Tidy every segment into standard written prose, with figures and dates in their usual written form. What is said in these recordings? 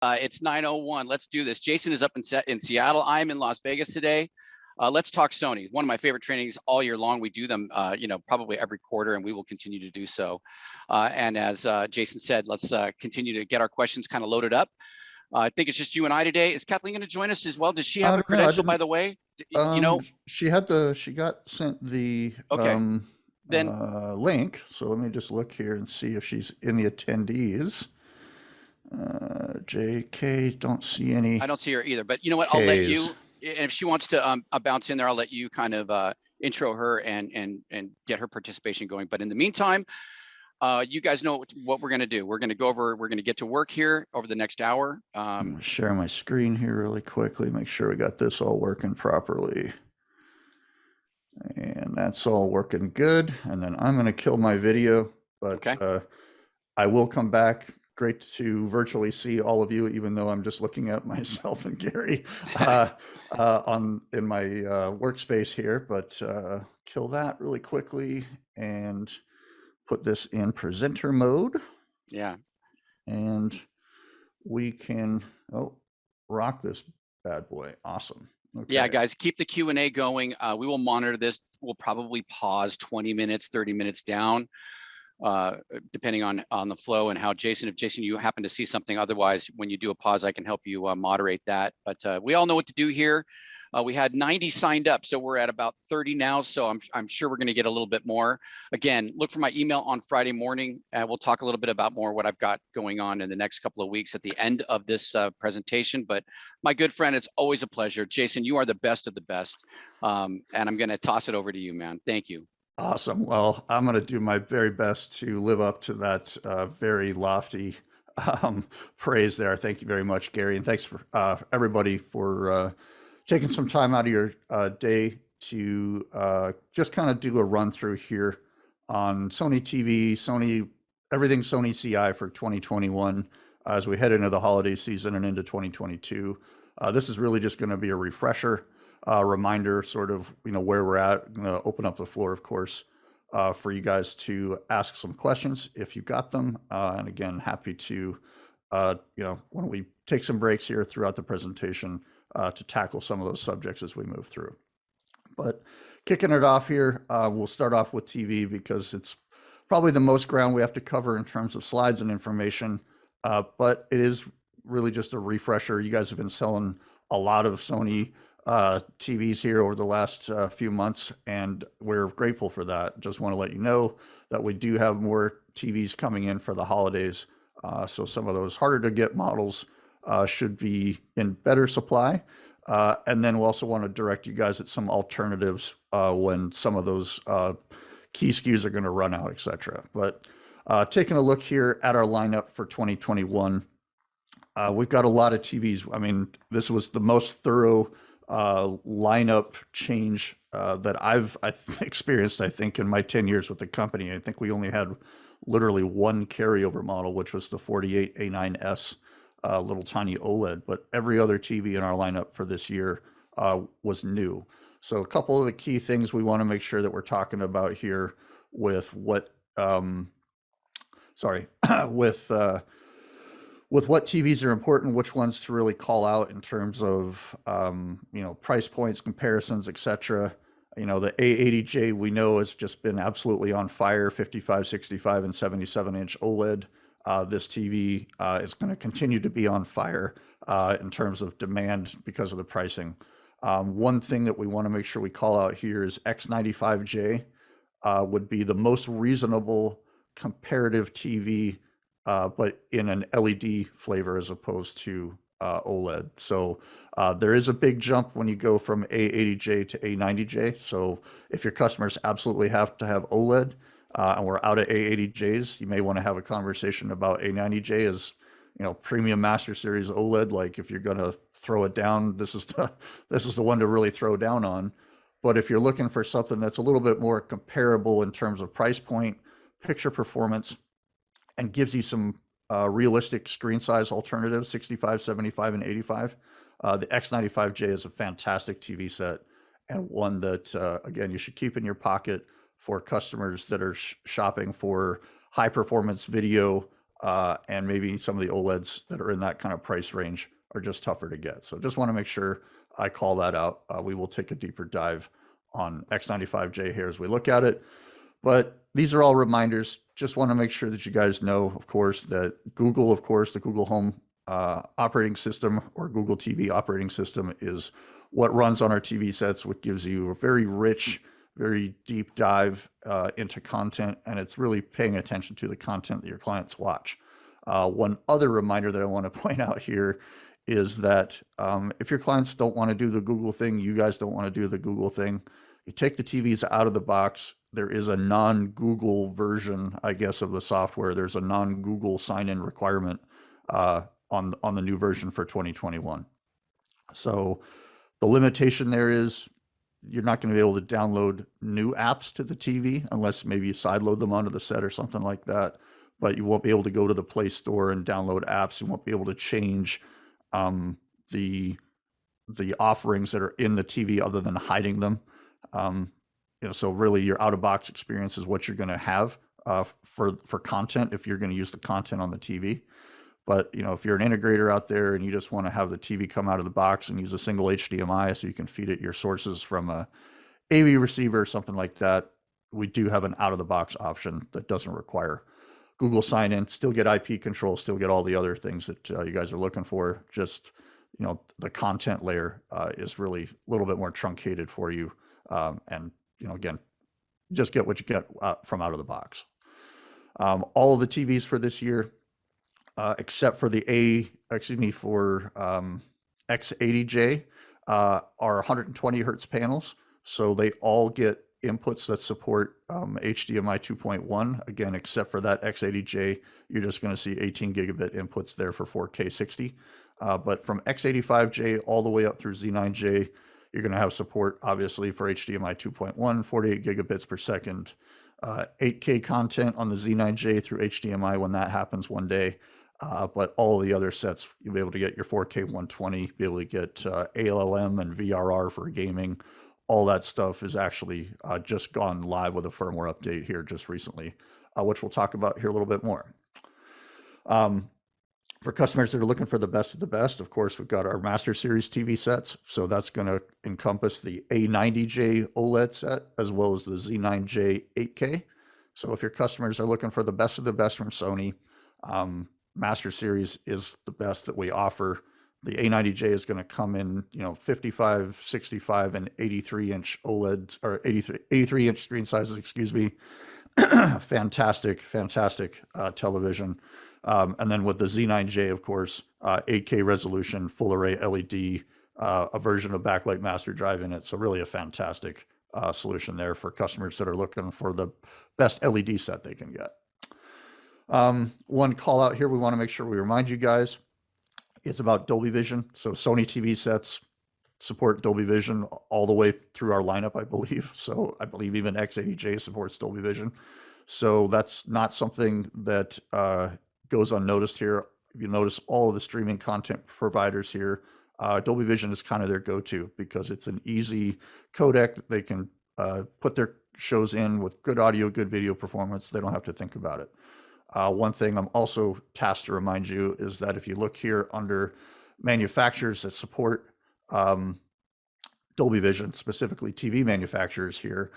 It's 9:01. Let's do this. Jason is up in Seattle. I'm in Las Vegas today. Let's talk Sony. One of my favorite trainings all year long. We do them, probably every quarter, and we will continue to do so. And as Jason said, let's continue to get our questions kind of loaded up. I think it's just you and I today. Is Kathleen going to join us as well? Does she have a credential, by the way? She got sent the link. So let me just look here and see if she's in the attendees. JK, don't see any. I don't see her either, but you know what? I'll let you, and if she wants to bounce in there, I'll let you kind of intro her and get her participation going. But in the meantime, you guys know what we're going to do. We're going to get to work here over the next hour. I'm going to share my screen here really quickly, make sure we got this all working properly. And that's all working good. And then I'm going to kill my video, but I will come back. Great to virtually see all of you, even though I'm just looking at myself and Gary in my workspace here. But kill that really quickly and put this in presenter mode. Yeah. And we can rock this bad boy. Awesome. Okay. Yeah, guys, keep the Q&A going. We will monitor this. We'll probably pause 20 minutes, 30 minutes down. Depending on the flow and how if Jason, you happen to see something, otherwise, when you do a pause, I can help you moderate that. But we all know what to do here. We had 90 signed up, so we're at about 30 now. So I'm sure we're going to get a little bit more. Again, look for my email on Friday morning. We'll talk a little bit about more what I've got going on in the next couple of weeks at the end of this presentation. But my good friend, it's always a pleasure. Jason, you are the best of the best. And I'm going to toss it over to you, man. Thank you. Awesome. Well, I'm going to do my very best to live up to that very lofty praise there. Thank you very much, Gary. And thanks for everybody for taking some time out of your day to just kind of do a run through here on Sony TV, everything Sony CI for 2021 as we head into the holiday season and into 2022. This is really just going to be a refresher. Reminder, sort of, where we're at. I'm going to open up the floor, of course, for you guys to ask some questions if you got them. And again, happy to, when we take some breaks here throughout the presentation to tackle some of those subjects as we move through. But kicking it off here, we'll start off with TV because it's probably the most ground we have to cover in terms of slides and information. But it is really just a refresher. You guys have been selling a lot of Sony TVs here over the last few months, and we're grateful for that. Just want to let you know that we do have more TVs coming in for the holidays. So some of those harder to get models should be in better supply. And then we also want to direct you guys at some alternatives when some of those key SKUs are going to run out, etc. But taking a look here at our lineup for 2021, we've got a lot of TVs. I mean, this was the most thorough lineup change that I've experienced, I think, in my 10 years with the company. I think we only had literally one carryover model, which was the 48A9S little tiny OLED, but every other TV in our lineup for this year was new. So a couple of the key things we want to make sure that we're talking about here with what with what TVs are important, which ones to really call out in terms of, price points, comparisons, etc. The A80J we know has just been absolutely on fire, 55, 65, and 77-inch OLED. This TV is going to continue to be on fire in terms of demand because of the pricing. One thing that we want to make sure we call out here is X95J would be the most reasonable comparative TV, but in an LED flavor as opposed to OLED. So there is a big jump when you go from A80J to A90J. So if your customers absolutely have to have OLED and we're out of A80Js, you may want to have a conversation about A90J as premium Master Series OLED. Like if you're going to throw it down, this is the one to really throw down on. But if you're looking for something that's a little bit more comparable in terms of price point, picture performance, and gives you some realistic screen size alternatives, 65, 75, and 85. The X95J is a fantastic TV set and one that, again, you should keep in your pocket for customers that are shopping for high performance video and maybe some of the OLEDs that are in that kind of price range are just tougher to get. So just want to make sure I call that out. We will take a deeper dive on X95J here as we look at it. But these are all reminders. Just want to make sure that you guys know, of course, that Google, of course, the Google Home operating system or Google TV operating system is what runs on our TV sets, which gives you a very rich, very deep dive into content, and it's really paying attention to the content that your clients watch. One other reminder that I want to point out here is that if your clients don't want to do the Google thing, you guys don't want to do the Google thing, you take the TVs out of the box. There is a non-Google version, I guess, of the software. There's a non-Google sign-in requirement on the new version for 2021. So the limitation there is you're not going to be able to download new apps to the TV unless maybe you sideload them onto the set or something like that. But you won't be able to go to the Play Store and download apps. You won't be able to change the offerings that are in the TV other than hiding them. So really your out-of-box experience is what you're going to have for content if you're going to use the content on the TV. But if you're an integrator out there and you just want to have the TV come out of the box and use a single HDMI so you can feed it your sources from a AV receiver or something like that, we do have an out-of-the-box option that doesn't require Google sign-in. Still get IP control, still get all the other things that you guys are looking for. Just the content layer is really a little bit more truncated for you. And again, just get what you get from out of the box. All of the TVs for this year, except for the X80J, are 120 hertz panels. So they all get inputs that support HDMI 2.1. Again, except for that X80J, you're just going to see 18 gigabit inputs there for 4K 60. But from X85J all the way up through Z9J, you're going to have support, obviously, for HDMI 2.1, 48 gigabits per second, 8K content on the Z9J through HDMI when that happens one day. But all the other sets, you'll be able to get your 4K 120, be able to get ALLM and VRR for gaming. All that stuff is actually just gone live with a firmware update here just recently, which we'll talk about here a little bit more. For customers that are looking for the best of the best, of course, we've got our Master Series TV sets. So that's going to encompass the A90J OLED set as well as the Z9J 8K. So if your customers are looking for the best of the best from Sony, Master Series is the best that we offer. The A90J is going to come in, 55, 65, and 83-inch OLED, or 83-inch screen sizes, excuse me. Fantastic television. And then with the Z9J, of course, 8K resolution, full array LED, a version of backlight master drive in it. So really a fantastic solution there for customers that are looking for the best LED set they can get. One call out here, we want to make sure we remind you guys, it's about Dolby Vision. So Sony TV sets support Dolby Vision all the way through our lineup, I believe. So I believe even X80J supports Dolby Vision. So that's not something that goes unnoticed here. If you notice all of the streaming content providers here, Dolby Vision is kind of their go-to because it's an easy codec that they can put their shows in with good audio, good video performance. They don't have to think about it. One thing I'm also tasked to remind you is that if you look here under manufacturers that support Dolby Vision, specifically TV manufacturers here,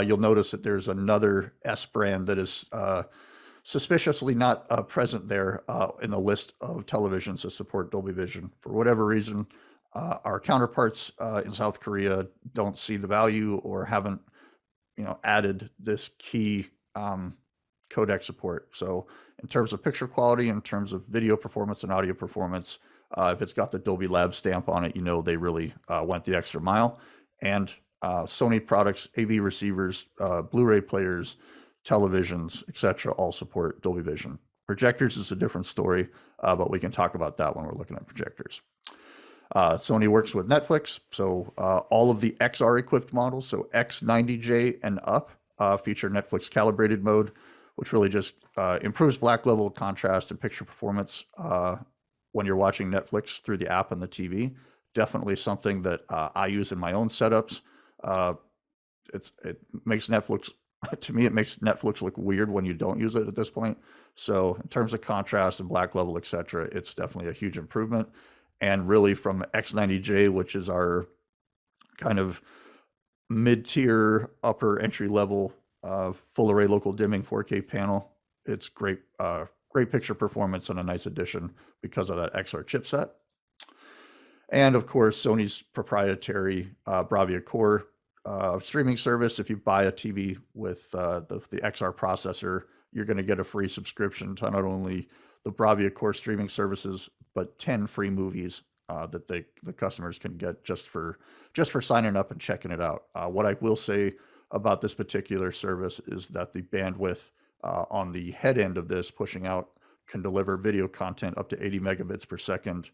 you'll notice that there's another S brand that is suspiciously not present there in the list of televisions that support Dolby Vision. For whatever reason, our counterparts in South Korea don't see the value or haven't, added this key codec support. So in terms of picture quality, in terms of video performance and audio performance, if it's got the Dolby Lab stamp on it, they really went the extra mile. And Sony products, AV receivers, Blu-ray players, televisions, etc., all support Dolby Vision. Projectors is a different story, but we can talk about that when we're looking at projectors. Sony works with Netflix, so all of the XR equipped models, so X90J and up, feature Netflix calibrated mode, which really just improves black level contrast and picture performance when you're watching Netflix through the app and the TV. Definitely something that I use in my own setups. It makes Netflix To me, it makes Netflix look weird when you don't use it at this point. So in terms of contrast and black level, etc., it's definitely a huge improvement. And really from X90J, which is our kind of mid-tier, upper entry level full array local dimming 4K panel, it's great, great picture performance and a nice addition because of that XR chipset. And of course, Sony's proprietary Bravia Core streaming service. If you buy a TV with the XR processor, you're going to get a free subscription to not only the Bravia Core streaming services, but 10 free movies that the customers can get just for signing up and checking it out. What I will say about this particular service is that the bandwidth on the head end of this pushing out can deliver video content up to 80 megabits per second,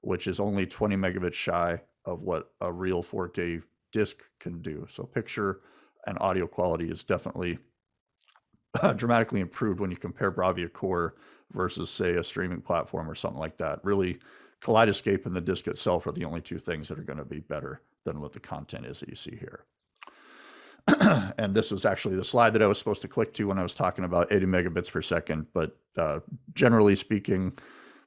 which is only 20 megabits shy of what a real 4K disc can do. So picture and audio quality is definitely dramatically improved when you compare Bravia Core versus, say, a streaming platform or something like that. Really, Kaleidoscape and the disc itself are the only two things that are going to be better than what the content is that you see here. And this was actually the slide that I was supposed to click to when I was talking about 80 megabits per second. But generally speaking,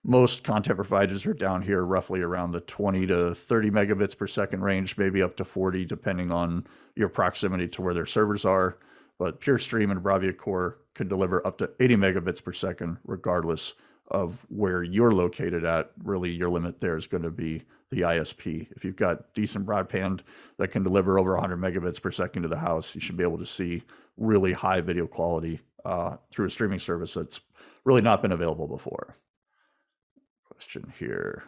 most content providers are down here roughly around the 20 to 30 megabits per second range, maybe up to 40, depending on your proximity to where their servers are. But PureStream and Bravia Core can deliver up to 80 megabits per second, regardless of where you're located at. Really, your limit there is going to be the ISP. If you've got decent broadband that can deliver over 100 megabits per second to the house, you should be able to see really high video quality through a streaming service that's really not been available before. Question here.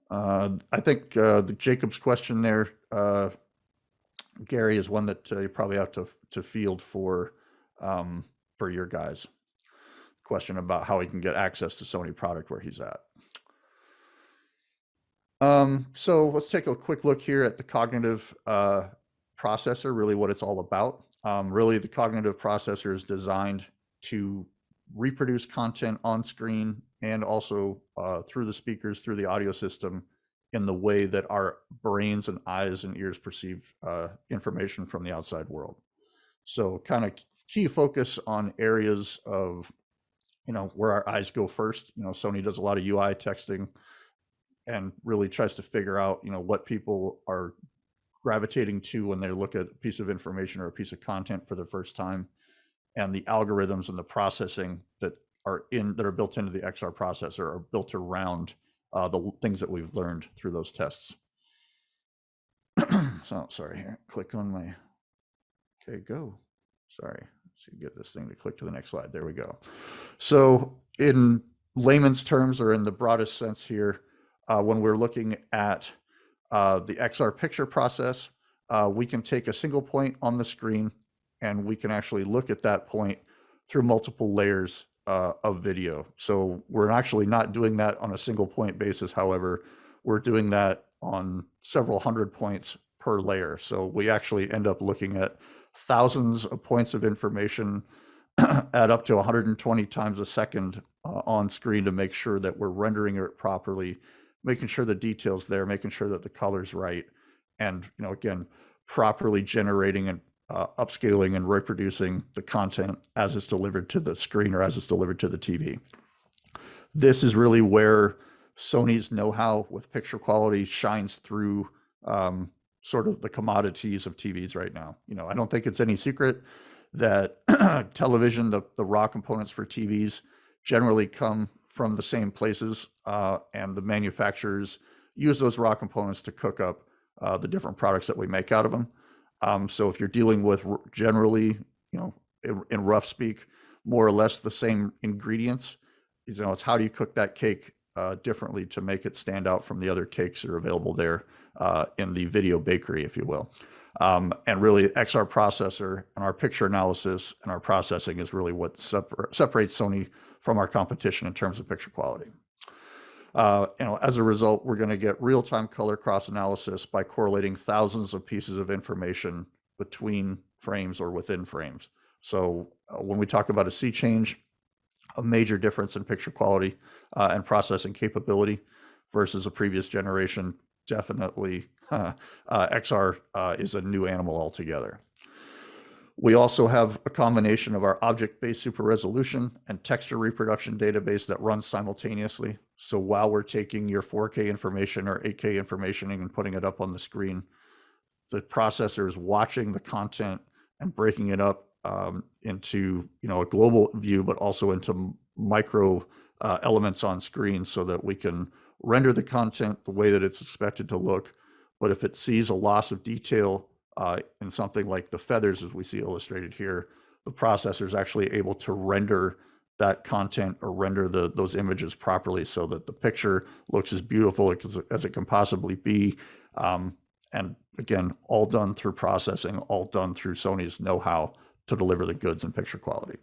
I think the Jacob's question there, Gary, is one that you probably have to field for your guys. Question about how he can get access to Sony product where he's at. So let's take a quick look here at the cognitive processor, really what it's all about. Really, the cognitive processor is designed to reproduce content on screen and also through the speakers, through the audio system, in the way that our brains and eyes and ears perceive information from the outside world. So kind of key focus on areas of, where our eyes go first. Sony does a lot of UI texting and really tries to figure out, what people are gravitating to when they look at a piece of information or a piece of content for the first time, and the algorithms and the processing that are built into the XR processor are built around the things that we've learned through those tests. So sorry, here, click on my, okay, go. Sorry, so you get this thing to click to the next slide. There we go. So in layman's terms, or in the broadest sense here, when we're looking at the XR picture process, we can take a single point on the screen and we can actually look at that point through multiple layers of video. So we're actually not doing that on a single point basis. However, we're doing that on several hundred points per layer. So we actually end up looking at thousands of points of information at up to 120 times a second on screen to make sure that we're rendering it properly, making sure the detail's there, making sure that the color's right, and again, properly generating and upscaling and reproducing the content as it's delivered to the screen or as it's delivered to the TV. This is really where Sony's know-how with picture quality shines through sort of the commodities of TVs right now. I don't think it's any secret that television, the raw components for TVs generally come from the same places, and the manufacturers use those raw components to cook up the different products that we make out of them. So if you're dealing with generally, in rough speak, more or less the same ingredients, it's how do you cook that cake differently to make it stand out from the other cakes that are available there in the video bakery, if you will. And really, XR processor and our picture analysis and our processing is really what separates Sony from our competition in terms of picture quality. As a result, we're going to get real-time color cross analysis by correlating thousands of pieces of information between frames or within frames. So when we talk about a sea change, a major difference in picture quality and processing capability versus a previous generation, definitely XR is a new animal altogether. We also have a combination of our object-based super resolution and texture reproduction database that runs simultaneously. So while we're taking your 4K information or 8K information and putting it up on the screen, the processor is watching the content and breaking it up into a global view, but also into micro elements on screen so that we can render the content the way that it's expected to look. But if it sees a loss of detail in something like the feathers, as we see illustrated here, the processor is actually able to render that content or render those images properly so that the picture looks as beautiful as it can possibly be. And again, all done through processing, all done through Sony's know-how to deliver the goods in picture quality.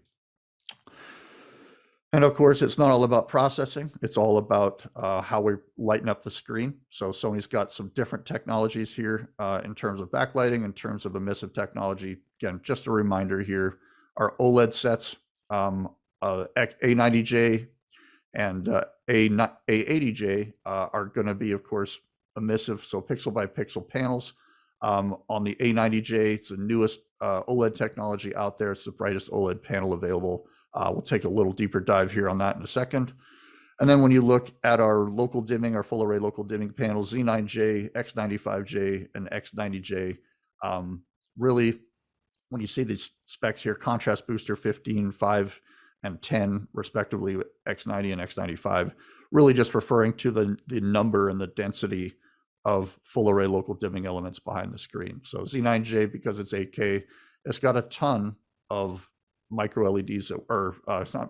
And of course, it's not all about processing. It's all about how we lighten up the screen. So Sony's got some different technologies here in terms of backlighting, in terms of emissive technology. Again, just a reminder here, our OLED sets, A90J and A80J are going to be, of course, emissive, so pixel by pixel panels. On the A90J, it's the newest OLED technology out there. It's the brightest OLED panel available. We'll take a little deeper dive here on that in a second. And then when you look at our local dimming, our full array local dimming panels, Z9J, X95J, and X90J, really, when you see these specs here, contrast booster 15, 5, and 10, respectively, X90 and X95, really just referring to the number and the density of full array local dimming elements behind the screen. So Z9J, because it's 8K, it's got a ton of micro LEDs, or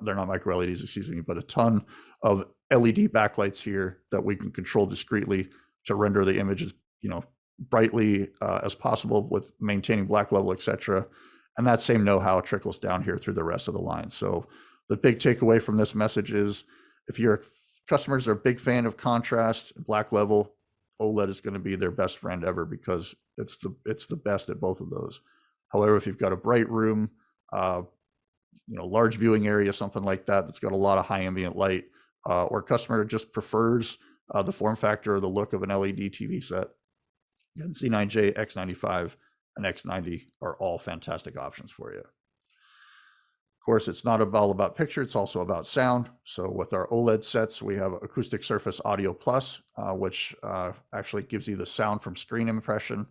they're not micro LEDs, excuse me, but a ton of LED backlights here that we can control discreetly to render the images, brightly as possible with maintaining black level, etc. And that same know-how trickles down here through the rest of the line. So the big takeaway from this message is, if your customers are a big fan of contrast, black level, OLED is going to be their best friend ever because it's the best at both of those. However, if you've got a bright room, large viewing area, something like that, that's got a lot of high ambient light, or a customer just prefers the form factor or the look of an LED TV set, again, Z9J, X95, and X90 are all fantastic options for you. Of course, it's not all about picture, it's also about sound. So with our OLED sets, we have Acoustic Surface Audio Plus, which actually gives you the sound from screen impression.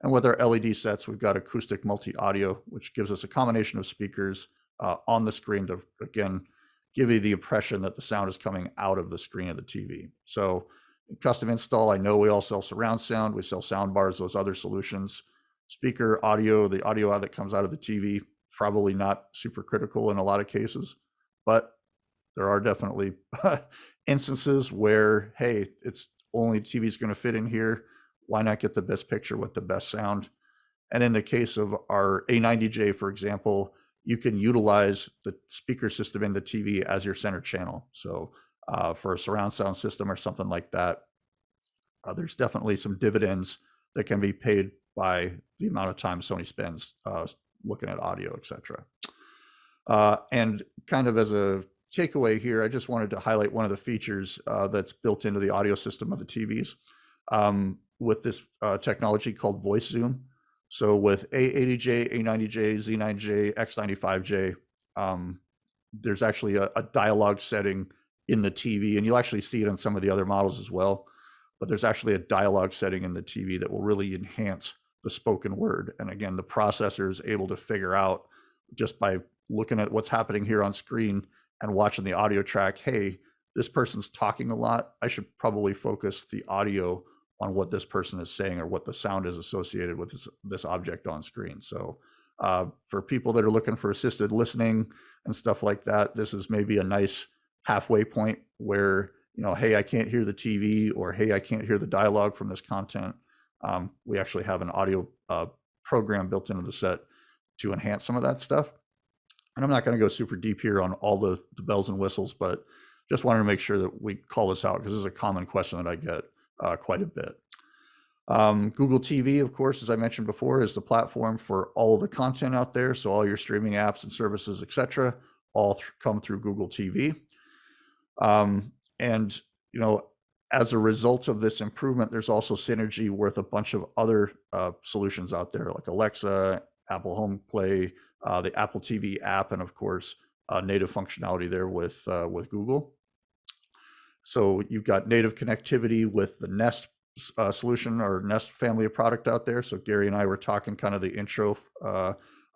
And with our LED sets, we've got Acoustic Multi-Audio, which gives us a combination of speakers on the screen to, again, give you the impression that the sound is coming out of the screen of the TV. So custom install, I know we all sell surround sound, we sell sound bars, those other solutions. Speaker audio, the audio that comes out of the TV, probably not super critical in a lot of cases, but there are definitely instances where, hey, it's only TV's going to fit in here. Why not get the best picture with the best sound? And in the case of our A90J, for example, you can utilize the speaker system in the TV as your center channel. So for a surround sound system or something like that, there's definitely some dividends that can be paid by the amount of time Sony spends looking at audio, etc. And kind of as a takeaway here, I just wanted to highlight one of the features that's built into the audio system of the TVs with this technology called voice zoom. So with A80J, A90J, Z9J, X95J, there's actually a dialogue setting in the TV, and you'll actually see it on some of the other models as well. But there's actually a dialogue setting in the TV that will really enhance the spoken word. And again, the processor is able to figure out, just by looking at what's happening here on screen and watching the audio track, hey, this person's talking a lot. I should probably focus the audio on what this person is saying or what the sound is associated with this object on screen. So for people that are looking for assisted listening and stuff like that, this is maybe a nice halfway point where, hey, I can't hear the TV, or hey, I can't hear the dialogue from this content. We actually have an audio program built into the set to enhance some of that stuff. And I'm not going to go super deep here on all the bells and whistles, but just wanted to make sure that we call this out because this is a common question that I get quite a bit. Google TV, of course, as I mentioned before, is the platform for all of the content out there. So all your streaming apps and services, etc., all come through Google TV. And as a result of this improvement, there's also synergy with a bunch of other solutions out there, like Alexa, Apple Home Play, the Apple TV app, and of course, native functionality there with Google. So you've got native connectivity with the Nest solution or Nest family of product out there. So Gary and I were talking kind of the intro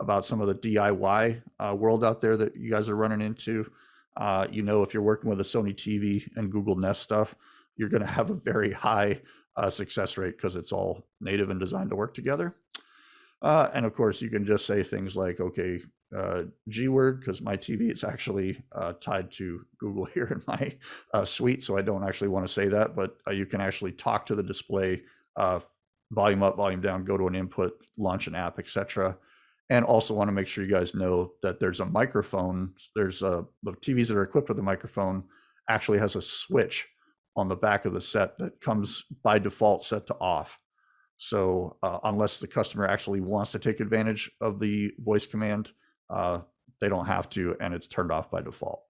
about some of the DIY world out there that you guys are running into. If you're working with a Sony TV and Google Nest stuff, you're going to have a very high success rate because it's all native and designed to work together. And of course, you can just say things like, okay, G word, because my TV is actually tied to Google here in my suite, so I don't actually want to say that, but you can actually talk to the display, volume up, volume down, go to an input, launch an app, etc. And also want to make sure you guys know that there's a microphone. There's the TVs that are equipped with a microphone actually has a switch on the back of the set that comes by default set to off. So unless the customer actually wants to take advantage of the voice command, they don't have to, and it's turned off by default.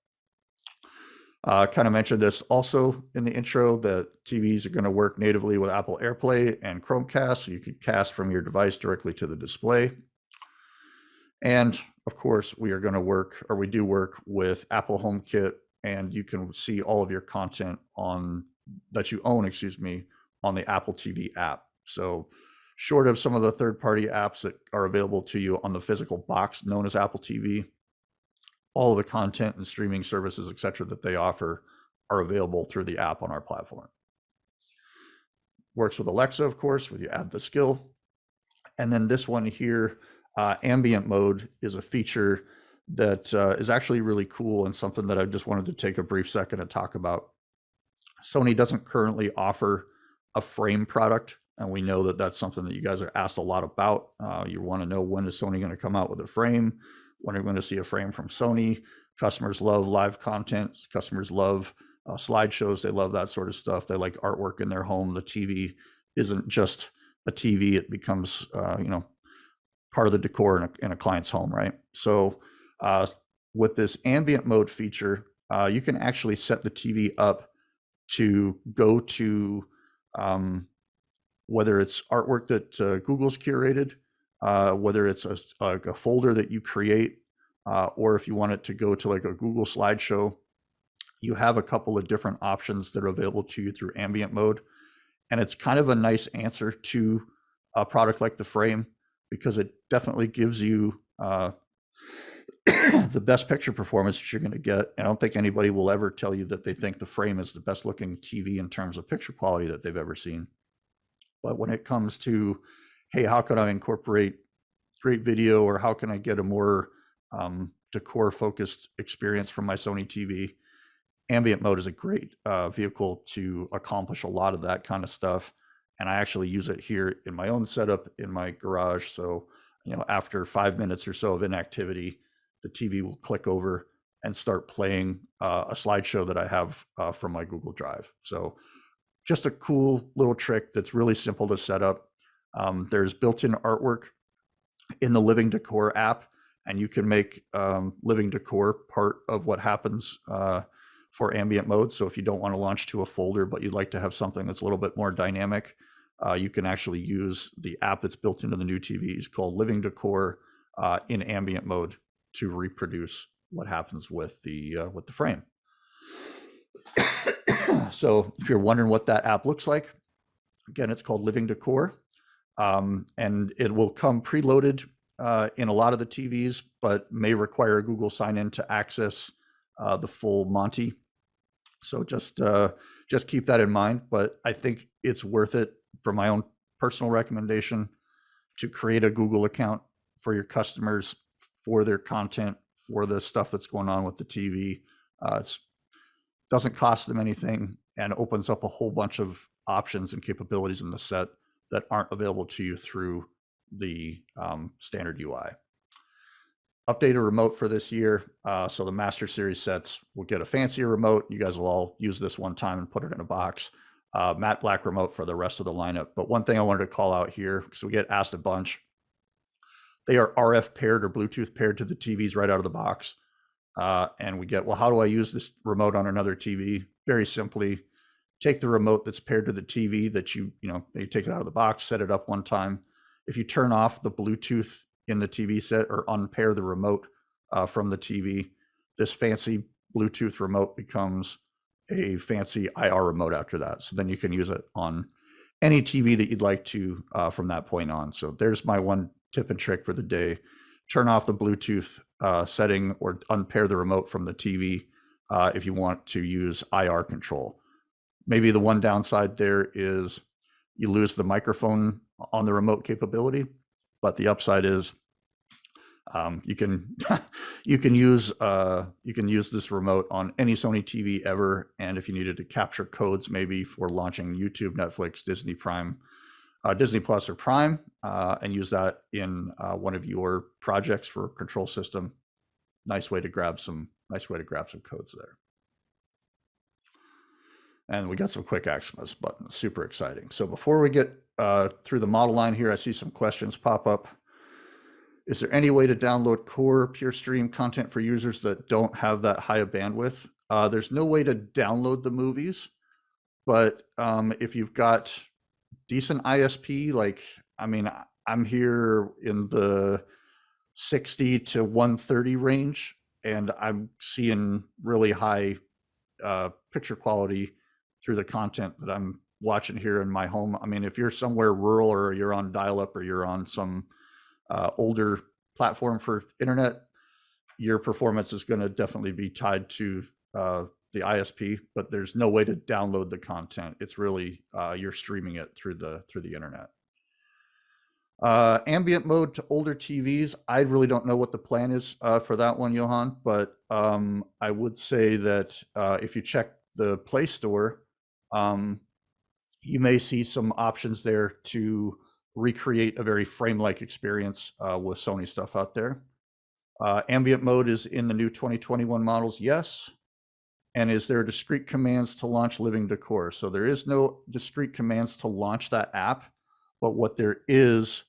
Kind of mentioned this also in the intro, that TVs are going to work natively with Apple AirPlay and Chromecast, so you could cast from your device directly to the display. And of course, we do work with Apple HomeKit, and you can see all of your content that you own, on the Apple TV app. So short of some of the third-party apps that are available to you on the physical box known as Apple TV, all of the content and streaming services, etc., that they offer are available through the app on our platform. Works with Alexa, of course, where you add the skill. And then this one here, Ambient Mode, is a feature that is actually really cool and something that I just wanted to take a brief second to talk about. Sony doesn't currently offer a frame product, and we know that that's something that you guys are asked a lot about. You want to know, when is Sony going to come out with a frame? When are we going to see a frame from Sony? Customers love live content. Customers love slideshows. They love that sort of stuff. They like artwork in their home. The TV isn't just a TV. It becomes, part of the decor in a client's home, right? So with this ambient mode feature, you can actually set the TV up to go to whether it's artwork that Google's curated, whether it's a folder that you create, or if you want it to go to like a Google slideshow. You have a couple of different options that are available to you through ambient mode. And it's kind of a nice answer to a product like the frame, because it definitely gives you the best picture performance that you're going to get. And I don't think anybody will ever tell you that they think the frame is the best looking TV in terms of picture quality that they've ever seen. But when it comes to, hey, how can I incorporate great video, or how can I get a more decor focused experience from my Sony TV, ambient mode is a great vehicle to accomplish a lot of that kind of stuff. And I actually use it here in my own setup in my garage. So, after 5 minutes or so of inactivity, the TV will click over and start playing a slideshow that I have from my Google Drive. So just a cool little trick that's really simple to set up. There's built-in artwork in the Living Decor app, and you can make Living Decor part of what happens for ambient mode. So if you don't want to launch to a folder, but you'd like to have something that's a little bit more dynamic, you can actually use the app that's built into the new TVs called Living Decor in ambient mode to reproduce what happens with the frame. So if you're wondering what that app looks like, again, it's called Living Decor, and it will come preloaded in a lot of the TVs, but may require a Google sign-in to access the full Monty. So just keep that in mind. But I think it's worth it, for my own personal recommendation, to create a Google account for your customers, for their content, for the stuff that's going on with the TV. It doesn't cost them anything and opens up a whole bunch of options and capabilities in the set that aren't available to you through the standard UI. Updated remote for this year. So the Master Series sets will get a fancier remote. You guys will all use this one time and put it in a box. Matte black remote for the rest of the lineup. But one thing I wanted to call out here, because we get asked a bunch, they are RF paired or Bluetooth paired to the TVs right out of the box. And we get, well, how do I use this remote on another TV? Very simply, take the remote that's paired to the TV that you take it out of the box, set it up one time. If you turn off the Bluetooth in the TV set or unpair the remote from the TV, this fancy Bluetooth remote becomes a fancy IR remote after that. So then you can use it on any TV that you'd like to from that point on. So there's my one tip and trick for the day. Turn off the Bluetooth setting or unpair the remote from the TV if you want to use IR control. Maybe the one downside there is you lose the microphone on the remote capability, but the upside is you can use this remote on any Sony TV ever, and if you needed to capture codes maybe for launching YouTube, Netflix, Disney Prime, Disney Plus, or Prime, and use that in one of your projects for a control system, nice way to grab some codes there. And we got some quick action on this button, super exciting. So before we get through the model line here, I see some questions pop up. Is there any way to download core pure stream content for users that don't have that high a bandwidth? There's no way to download the movies, but if you've got decent ISP, I'm here in the 60 to 130 range, and I'm seeing really high picture quality through the content that I'm watching here in my home. I mean, if you're somewhere rural or you're on dial-up or you're on some older platform for internet, your performance is going to definitely be tied to the ISP, but there's no way to download the content. It's really you're streaming it through the internet. Ambient mode to older TVs. I really don't know what the plan is for that one, Johan, but I would say that if you check the Play Store, you may see some options there to recreate a very frame-like experience with Sony stuff out there. Ambient mode is in the new 2021 models, yes. And is there discrete commands to launch Living Decor? So there is no discrete commands to launch that app, but what there is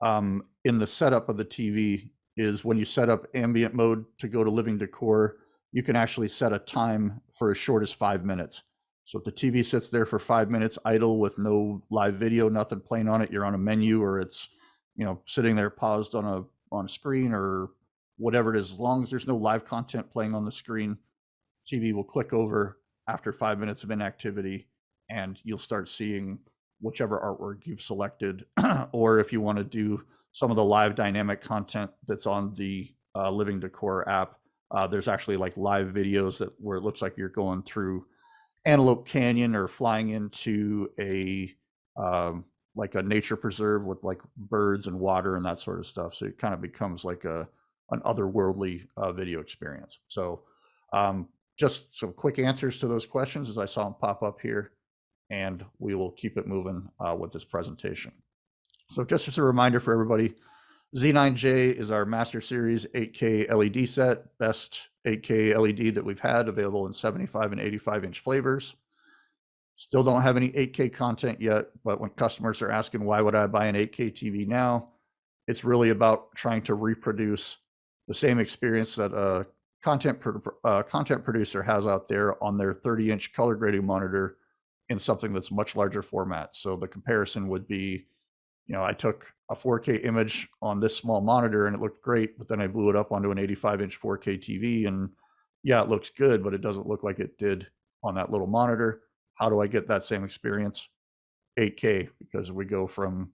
in the setup of the TV is when you set up ambient mode to go to Living Decor, you can actually set a time for as short as 5 minutes. So if the TV sits there for 5 minutes idle with no live video, nothing playing on it, you're on a menu, or it's sitting there paused on a screen or whatever it is, as long as there's no live content playing on the screen, TV will click over after 5 minutes of inactivity, and you'll start seeing whichever artwork you've selected. Or if you want to do some of the live dynamic content that's on the Living Decor app, there's actually like live videos where it looks like you're going through Antelope Canyon or flying into a like a nature preserve with like birds and water and that sort of stuff. So it kind of becomes like an otherworldly video experience. So just some quick answers to those questions as I saw them pop up here, and we will keep it moving with this presentation. So just as a reminder for everybody, Z9J is our Master Series 8K LED set, best 8K LED that we've had, available in 75 and 85-inch flavors. Still don't have any 8K content yet, but when customers are asking why would I buy an 8K TV now, it's really about trying to reproduce the same experience that a content producer has out there on their 30-inch color grading monitor in something that's much larger format. So the comparison would be, I took a 4K image on this small monitor and it looked great, but then I blew it up onto an 85-inch 4K TV, and yeah, it looks good, but it doesn't look like it did on that little monitor. How do I get that same experience? 8K, because we go from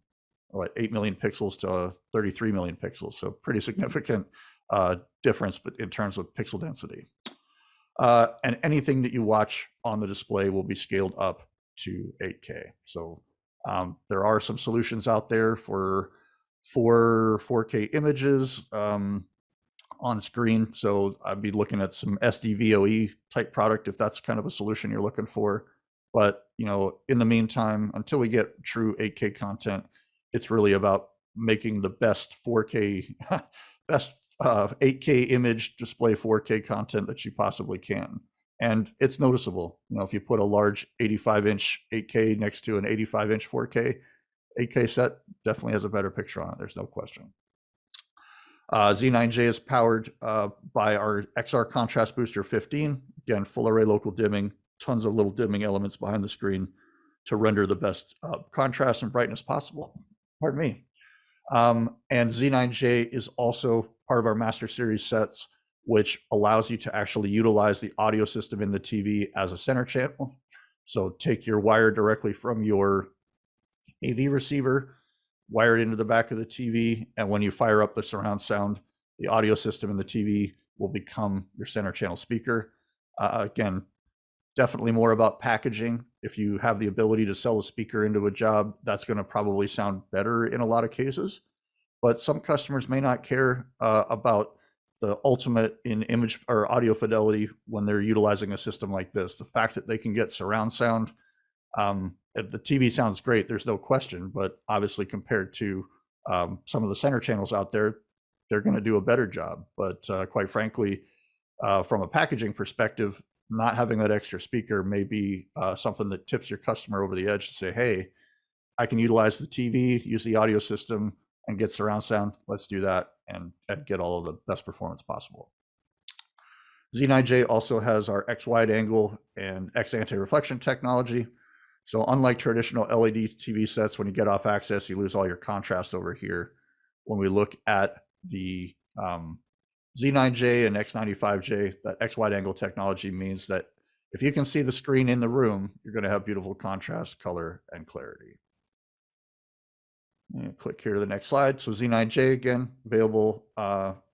8 million pixels to 33 million pixels. So pretty significant difference in terms of pixel density. And anything that you watch on the display will be scaled up to 8K. So there are some solutions out there for 4K images on screen. So I'd be looking at some SDVOE type product if that's kind of a solution you're looking for. But in the meantime, until we get true 8K content, it's really about making the best 4K, best 8K image display 4K content that you possibly can. And it's noticeable. If you put a large 85-inch 8K next to an 85-inch 4K, 8K set definitely has a better picture on it. There's no question. Z9J is powered by our XR Contrast Booster 15. Again, full array local dimming, tons of little dimming elements behind the screen to render the best contrast and brightness possible. Pardon me. And Z9J is also part of our Master Series sets, which allows you to actually utilize the audio system in the TV as a center channel. So take your wire directly from your AV receiver, wire it into the back of the TV, and when you fire up the surround sound, the audio system in the TV will become your center channel speaker. Again, definitely more about packaging. If you have the ability to sell a speaker into a job, that's going to probably sound better in a lot of cases. But some customers may not care about the ultimate in image or audio fidelity when they're utilizing a system like this. The fact that they can get surround sound, the TV sounds great, there's no question, but obviously compared to some of the center channels out there, they're going to do a better job. But quite frankly, from a packaging perspective, not having that extra speaker may be something that tips your customer over the edge to say, hey, I can utilize the TV, use the audio system, and get surround sound. Let's do that and get all of the best performance possible. Z9J also has our X wide angle and X anti-reflection technology. So unlike traditional LED TV sets, when you get off axis, you lose all your contrast over here. When we look at the Z9J and X95J, that X wide angle technology means that if you can see the screen in the room, you're going to have beautiful contrast, color, and clarity. Click here to the next slide. So Z9J, again, available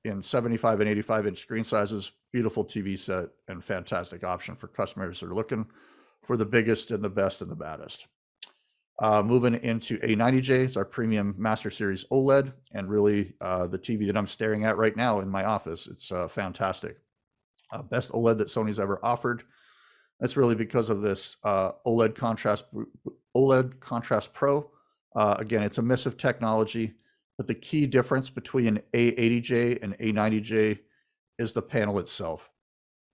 in 75 and 85-inch screen sizes, beautiful TV set, and fantastic option for customers that are looking for the biggest and the best and the baddest. Moving into A90J, it's our premium Master Series OLED, and really the TV that I'm staring at right now in my office. It's fantastic. Best OLED that Sony's ever offered. That's really because of this OLED Contrast Pro. Again, it's emissive technology, but the key difference between A80J and A90J is the panel itself.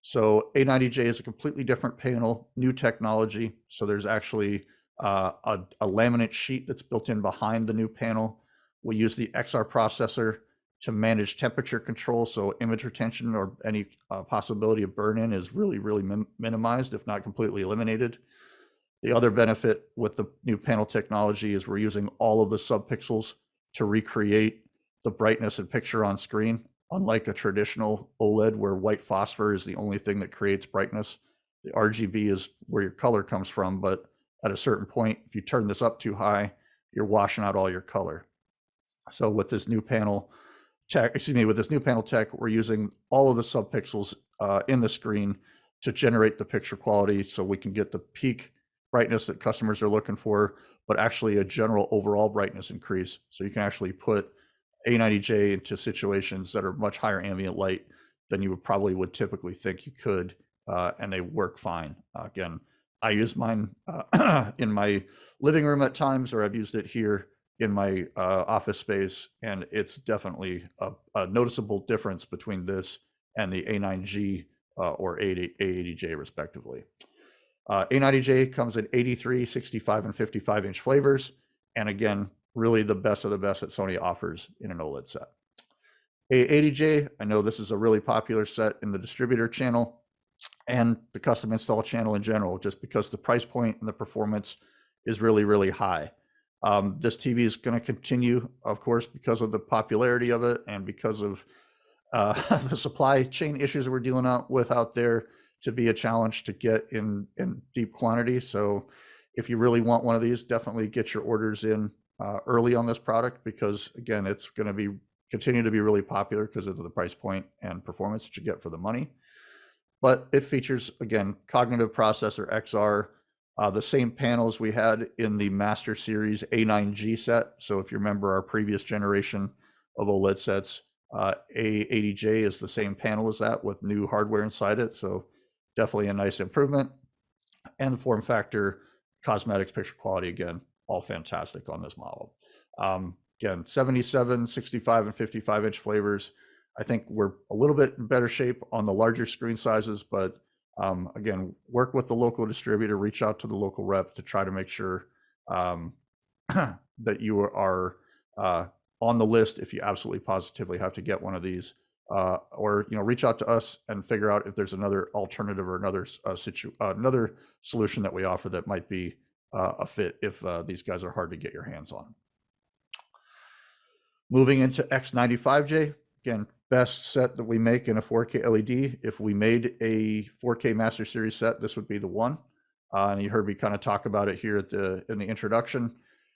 So A90J is a completely different panel, new technology. So there's actually a laminate sheet that's built in behind the new panel. We use the XR processor to manage temperature control, so image retention or any possibility of burn-in is really, really minimized, if not completely eliminated. The other benefit with the new panel technology is we're using all of the subpixels to recreate the brightness and picture on screen. Unlike a traditional OLED where white phosphor is the only thing that creates brightness, the RGB is where your color comes from, but at a certain point, if you turn this up too high, you're washing out all your color. So with this new panel tech, we're using all of the subpixels in the screen to generate the picture quality so we can get the peak brightness that customers are looking for, but actually a general overall brightness increase. So you can actually put A90J into situations that are much higher ambient light than you would typically think you could, and they work fine. Again, I use mine in my living room at times, or I've used it here in my office space, and it's definitely a noticeable difference between this and the A9G or A80J respectively. A90J comes in 83, 65, and 55-inch flavors, and again, really the best of the best that Sony offers in an OLED set. A80J, I know this is a really popular set in the distributor channel and the custom install channel in general, just because the price point and the performance is really, really high. This TV is going to continue, of course, because of the popularity of it and because of the supply chain issues we're dealing with out there, to be a challenge to get in deep quantity. So if you really want one of these, definitely get your orders in early on this product, because again, it's going to continue to be really popular because of the price point and performance that you get for the money. But it features, again, cognitive processor XR, the same panels we had in the Master Series A9G set. So if you remember our previous generation of OLED sets, A80J is the same panel as that with new hardware inside it. So definitely a nice improvement. And the form factor, cosmetics, picture quality, again, all fantastic on this model. Again, 77, 65, and 55-inch flavors. I think we're a little bit in better shape on the larger screen sizes, but again, work with the local distributor, reach out to the local rep to try to make sure that you are on the list if you absolutely positively have to get one of these or reach out to us and figure out if there's another alternative or another another solution that we offer that might be a fit if these guys are hard to get your hands on. Moving into X95J, again, best set that we make in a 4K LED. If we made a 4K Master Series set, this would be the one. And you heard me kind of talk about it here in the introduction.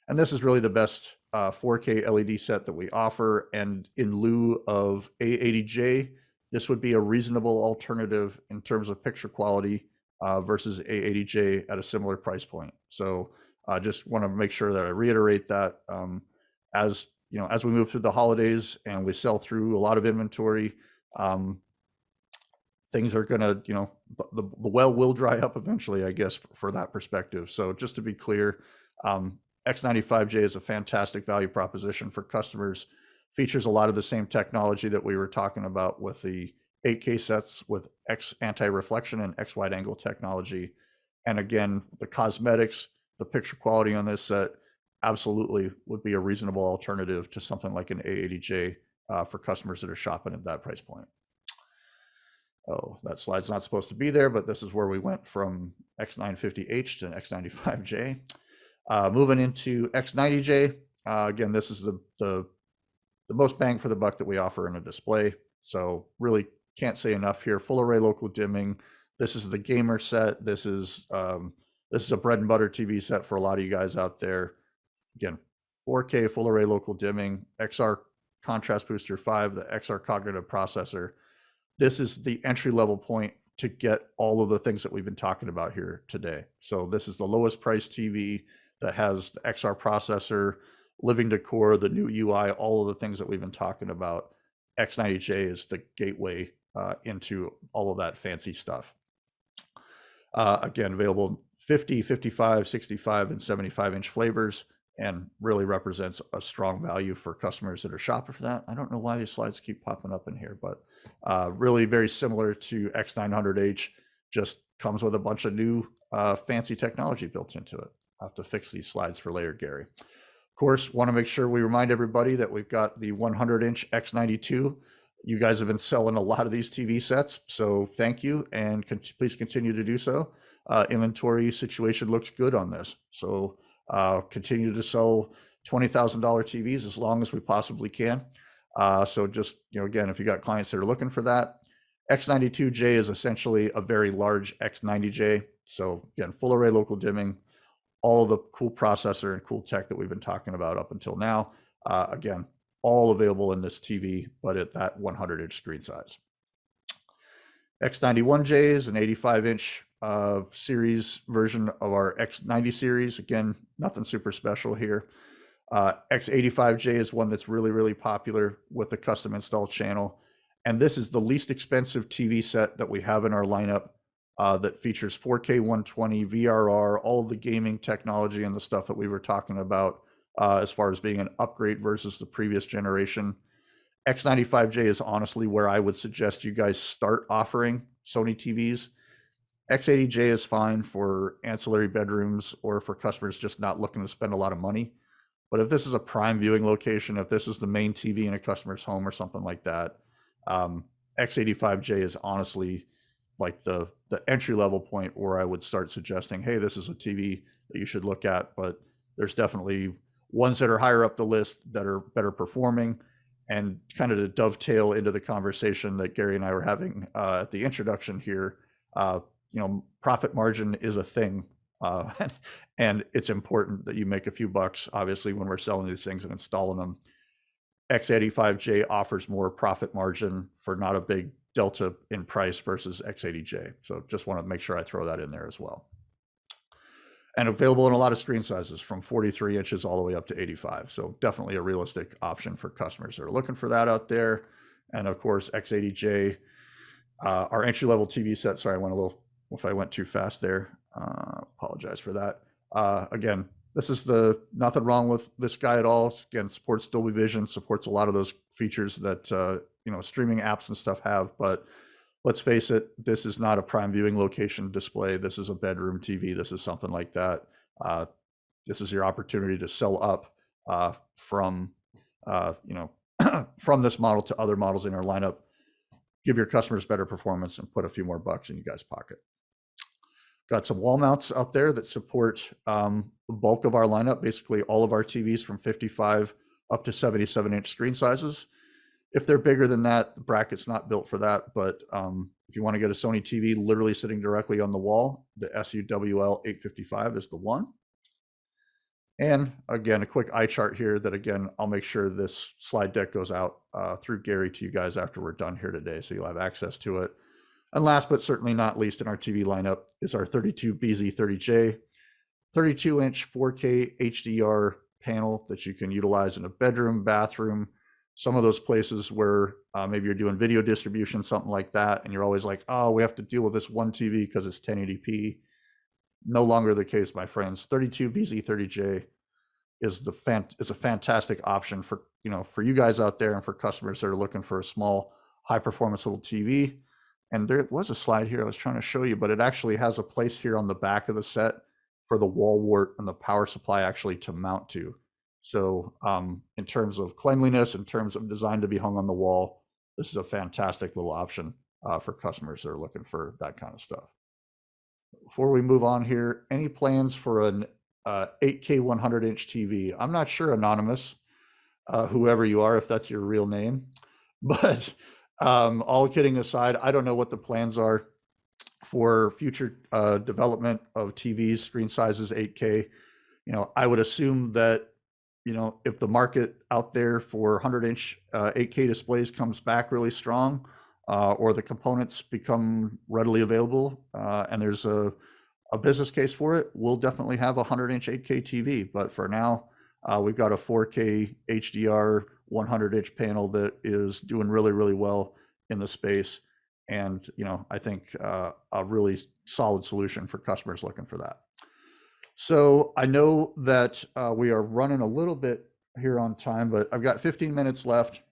And this is really the best 4K LED set that we offer. And in lieu of A80J, this would be a reasonable alternative in terms of picture quality versus A80J at a similar price point. So I just want to make sure that I reiterate that as we move through the holidays and we sell through a lot of inventory, things are gonna, the well will dry up eventually, I guess, for that perspective. So just to be clear, X95J is a fantastic value proposition for customers. Features a lot of the same technology that we were talking about with the 8K sets with X anti-reflection and X wide angle technology. And again, the cosmetics, the picture quality on this set absolutely would be a reasonable alternative to something like an A80J for customers that are shopping at that price point. Oh, that slide's not supposed to be there, but this is where we went from X950H to X95J. Moving into X90J, again, this is the most bang for the buck that we offer in a display. So really can't say enough here. Full array local dimming. This is the gamer set. This is a bread and butter TV set for a lot of you guys out there. Again, 4K full array local dimming, XR contrast booster 5, the XR cognitive processor. This is the entry level point to get all of the things that we've been talking about here today. So this is the lowest price TV that has the XR processor, living decor, the new UI, all of the things that we've been talking about. X90J is the gateway into all of that fancy stuff. Again, available 50, 55, 65, and 75-inch flavors, and really represents a strong value for customers that are shopping for that. I don't know why these slides keep popping up in here, but really very similar to X900H, just comes with a bunch of new fancy technology built into it. I'll have to fix these slides for later, Gary. Of course, want to make sure we remind everybody that we've got the 100-inch X92. You guys have been selling a lot of these TV sets, so thank you, and please continue to do so. Inventory situation looks good on this, so continue to sell $20,000 TVs as long as we possibly can. So just, again, if you got clients that are looking for that, X92J is essentially a very large X90J. So again, full array local dimming, all the cool processor and cool tech that we've been talking about up until now. Again, all available in this TV, but at that 100-inch screen size. X91J is an 85-inch series version of our X90 series. Again, nothing super special here. X85J is one that's really, really popular with the custom install channel. And this is the least expensive TV set that we have in our lineup that features 4K 120, VRR, all of the gaming technology and the stuff that we were talking about as far as being an upgrade versus the previous generation. X95J is honestly where I would suggest you guys start offering Sony TVs. X80J is fine for ancillary bedrooms or for customers just not looking to spend a lot of money. But if this is a prime viewing location, if this is the main TV in a customer's home or something like that, X85J is honestly like the entry level point where I would start suggesting, hey, this is a TV that you should look at. But there's definitely ones that are higher up the list that are better performing. And kind of to dovetail into the conversation that Gary and I were having at the introduction here, profit margin is a thing. And it's important that you make a few bucks, obviously, when we're selling these things and installing them. X85J offers more profit margin for not a big delta in price versus X80J. So just want to make sure I throw that in there as well. And available in a lot of screen sizes from 43 inches all the way up to 85. So definitely a realistic option for customers that are looking for that out there. And of course, X80J, our entry-level TV set. Sorry, if I went too fast there, apologize for that. Again, this is nothing wrong with this guy at all. Again, supports Dolby Vision, supports a lot of those features that streaming apps and stuff have. But let's face it, this is not a prime viewing location display. This is a bedroom TV. This is something like that. This is your opportunity to sell up from from this model to other models in our lineup. give your customers better performance and put a few more bucks in you guys' pocket. Got some wall mounts out there that support the bulk of our lineup, basically all of our TVs from 55 up to 77-inch screen sizes. If they're bigger than that, the bracket's not built for that, but if you want to get a Sony TV literally sitting directly on the wall, the SUWL 855 is the one. And again, a quick eye chart here that, again, I'll make sure this slide deck goes out through Gary to you guys after we're done here today, so you'll have access to it. And last but certainly not least in our TV lineup is our 32BZ30J, 32-inch 4K HDR panel that you can utilize in a bedroom, bathroom, some of those places where maybe you're doing video distribution, something like that, and you're always like, oh, we have to deal with this one TV because it's 1080p. No longer the case, my friends. 32BZ30J is a fantastic option for you guys out there and for customers that are looking for a small, high-performance little TV. And there was a slide here I was trying to show you, but it actually has a place here on the back of the set for the wall wart and the power supply actually to mount to. So in terms of cleanliness, in terms of design to be hung on the wall, this is a fantastic little option for customers that are looking for that kind of stuff. Before we move on here, any plans for an 8K 100-inch TV? I'm not sure, Anonymous, whoever you are, if that's your real name, but all kidding aside, I don't know what the plans are for future development of TVs, screen sizes 8K. I would assume that, if the market out there for 100-inch 8K displays comes back really strong, or the components become readily available, and there's a business case for it, we'll definitely have a 100-inch 8K TV. But for now, we've got a 4K HDR 100-inch panel that is doing really, really well in the space. And, I think a really solid solution for customers looking for that. So I know that we are running a little bit here on time, but I've got 15 minutes left,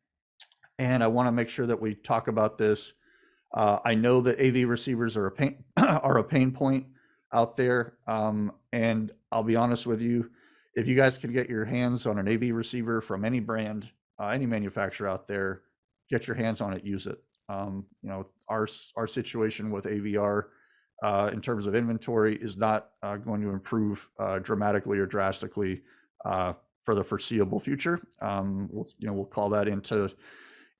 and I want to make sure that we talk about this. I know that AV receivers are a pain point out there, and I'll be honest with you, if you guys can get your hands on an AV receiver from any brand, any manufacturer out there, get your hands on it, use it. Our situation with AVR in terms of inventory is not going to improve dramatically or drastically for the foreseeable future. We'll call that into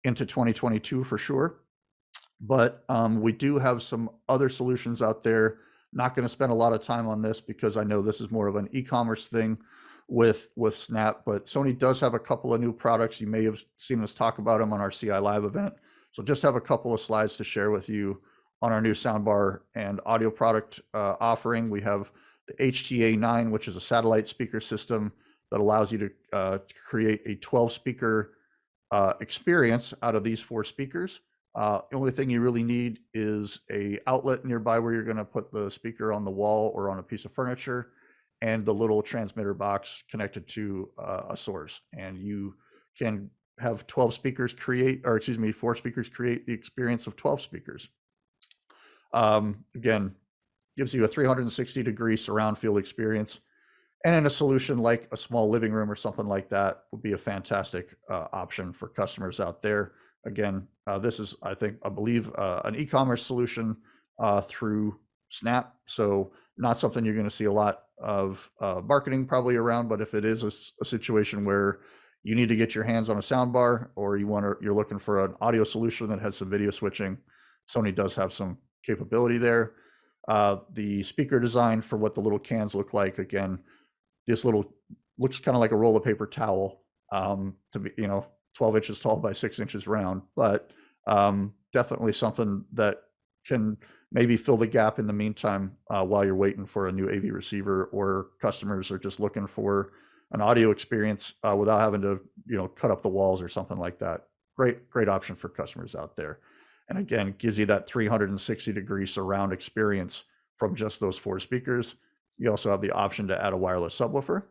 2022 for sure. But we do have some other solutions out there. Not going to spend a lot of time on this because I know this is more of an e-commerce thing with Snap, but Sony does have a couple of new products. You may have seen us talk about them on our CI Live event. So just have a couple of slides to share with you on our new soundbar and audio product offering. We have the HTA9, which is a satellite speaker system that allows you to create a 12-speaker experience out of these 4 speakers. The only thing you really need is a outlet nearby where you're going to put the speaker on the wall or on a piece of furniture, and the little transmitter box connected to a source. And you can have 4 speakers create the experience of 12 speakers. Again, gives you a 360-degree surround field experience. And in a solution like a small living room or something like that would be a fantastic option for customers out there. Again, this is, I believe, an e-commerce solution through Snap. So not something you're going to see a lot of marketing probably around, but if it is a situation where you need to get your hands on a soundbar, or you're looking for an audio solution that has some video switching, Sony does have some capability there. The speaker design for what the little cans look like, again, this little looks kind of like a roll of paper towel, to be 12 inches tall by 6 inches round, but definitely something that can maybe fill the gap in the meantime while you're waiting for a new AV receiver, or customers are just looking for an audio experience without having to cut up the walls or something like that. Great option for customers out there. And again, gives you that 360-degree surround experience from just those 4 speakers. You also have the option to add a wireless subwoofer.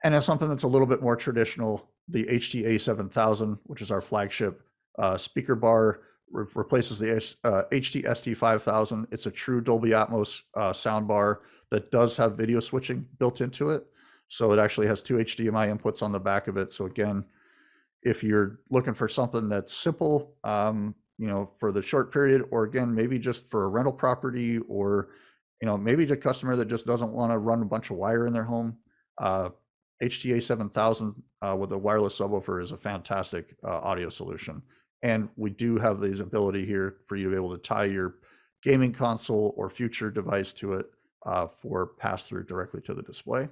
And as something that's a little bit more traditional, the HTA 7000, which is our flagship speaker bar, replaces the HT 5000. It's a true Dolby Atmos sound bar that does have video switching built into it. So it actually has 2 HDMI inputs on the back of it. So again, if you're looking for something that's simple, for the short period, or again, maybe just for a rental property, or, maybe the customer that just doesn't want to run a bunch of wire in their home. HTA 7000 with a wireless subwoofer is a fantastic audio solution. And we do have this ability here for you to be able to tie your gaming console or future device to it for pass-through directly to the display.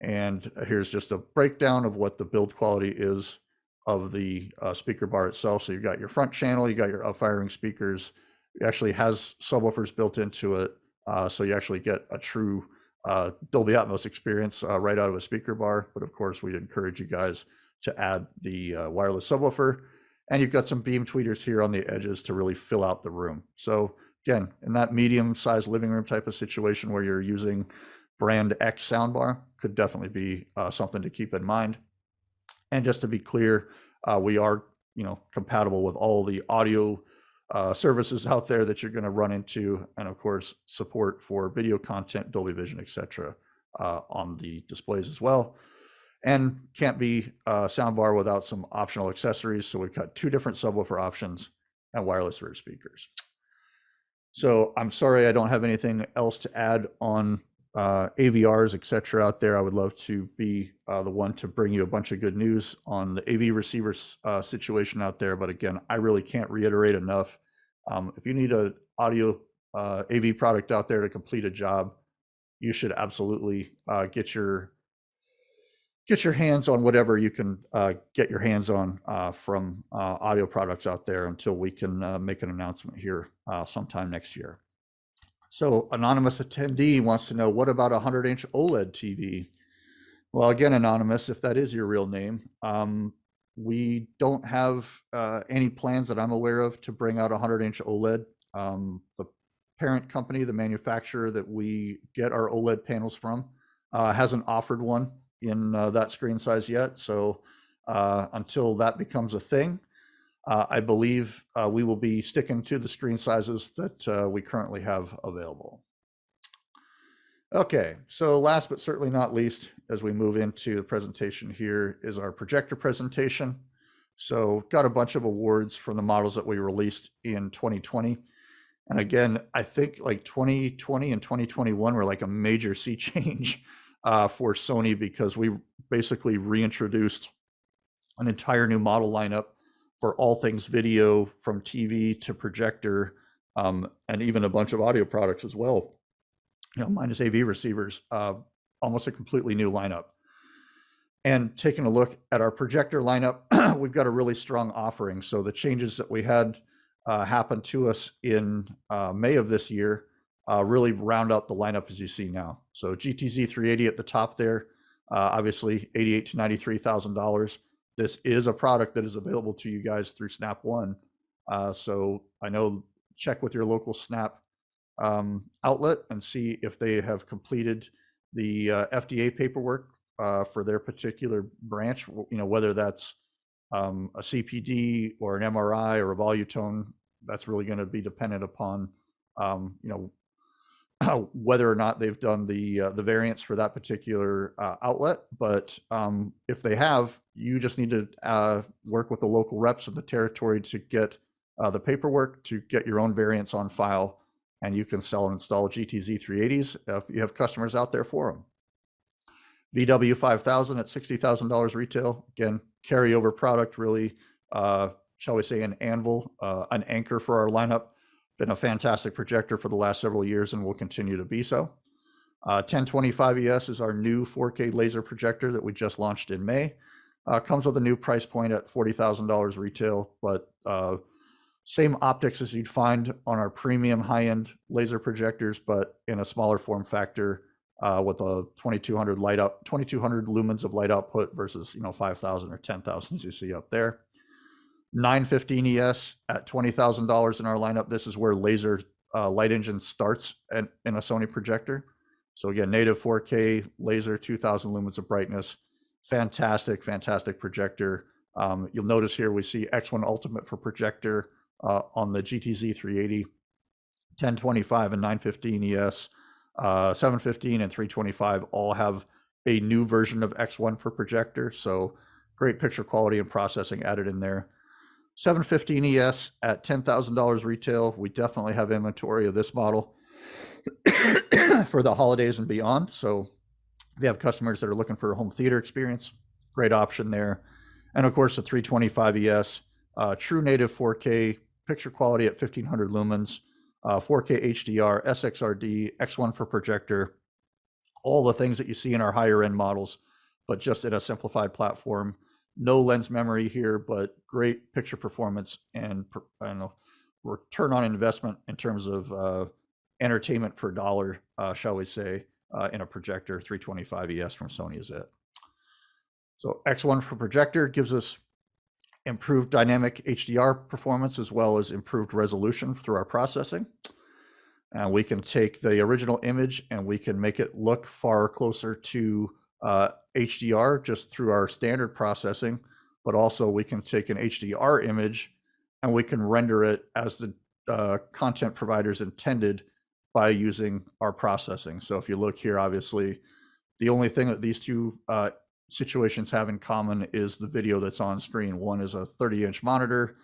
And here's just a breakdown of what the build quality is of the speaker bar itself. So you've got your front channel, you got your up-firing speakers. It actually has subwoofers built into it. So you actually get a true Dolby Atmos experience right out of a speaker bar. But of course, we'd encourage you guys to add the wireless subwoofer. And you've got some beam tweeters here on the edges to really fill out the room. So again, in that medium-sized living room type of situation where you're using brand X soundbar, could definitely be something to keep in mind. And just to be clear, we are compatible with all the audio services out there that you're going to run into, and of course support for video content, Dolby Vision, etc. On the displays as well. And can't be a soundbar without some optional accessories. So we've got 2 different subwoofer options and wireless rear speakers. So I'm sorry I don't have anything else to add on AVRs, etc. out there. I would love to be the one to bring you a bunch of good news on the AV receiver situation out there. But again, I really can't reiterate enough. If you need an audio AV product out there to complete a job, you should absolutely get your hands on whatever you can get your hands on from audio products out there until we can make an announcement here sometime next year. So anonymous attendee wants to know, what about a 100-inch OLED TV? Well, again, anonymous, if that is your real name, we don't have any plans that I'm aware of to bring out a 100-inch OLED. The parent company, the manufacturer that we get our OLED panels from, hasn't offered one in that screen size yet. So until that becomes a thing, I believe we will be sticking to the screen sizes that we currently have available. Okay, so last but certainly not least, as we move into the presentation here, is our projector presentation. So got a bunch of awards from the models that we released in 2020. And again, I think like 2020 and 2021 were like a major sea change for Sony, because we basically reintroduced an entire new model lineup for all things video, from TV to projector, and even a bunch of audio products as well, minus AV receivers, almost a completely new lineup. And taking a look at our projector lineup, we've got a really strong offering. So the changes that we had happen to us in May of this year really round out the lineup as you see now. So GTZ 380 at the top there, obviously $88,000 to $93,000. This is a product that is available to you guys through Snap One. So I know, check with your local Snap outlet and see if they have completed the FDA paperwork for their particular branch, whether that's a CPD or an MRI or a Volutone. That's really going to be dependent upon whether or not they've done the variants for that particular outlet. But if they have, you just need to work with the local reps of the territory to get the paperwork to get your own variants on file, and you can sell and install GTZ 380s if you have customers out there for them. VW 5000 at $60,000 retail. Again, carryover product, really, shall we say, an anvil, an anchor for our lineup. Been a fantastic projector for the last several years and will continue to be so. 1025 ES is our new 4K laser projector that we just launched in May. Comes with a new price point at $40,000 retail, but same optics as you'd find on our premium high-end laser projectors, but in a smaller form factor with a 2200 lumens of light output versus 5,000 or 10,000 as you see up there. 915 ES at $20,000 in our lineup. This is where laser light engine starts in a Sony projector. So again, native 4K laser, 2000 lumens of brightness. Fantastic, fantastic projector. You'll notice here we see X1 Ultimate for projector on the GTZ 380, 1025 and 915 ES, 715 and 325 all have a new version of X1 for projector. So great picture quality and processing added in there. 715 ES at $10,000 retail. We definitely have inventory of this model for the holidays and beyond. So if you have customers that are looking for a home theater experience, great option there. And of course, the 325 ES, true native 4K picture quality at 1500 lumens, 4K HDR, SXRD, X1 for projector, all the things that you see in our higher end models, but just in a simplified platform. No lens memory here, but great picture performance and return on investment in terms of entertainment per dollar, shall we say, in a projector. 325 ES from Sony is it. So X1 for projector gives us improved dynamic HDR performance as well as improved resolution through our processing. And we can take the original image and we can make it look far closer to HDR just through our standard processing, but also we can take an HDR image and we can render it as the content providers intended by using our processing. So if you look here, obviously, the only thing that these two situations have in common is the video that's on screen. One is a 30-inch monitor.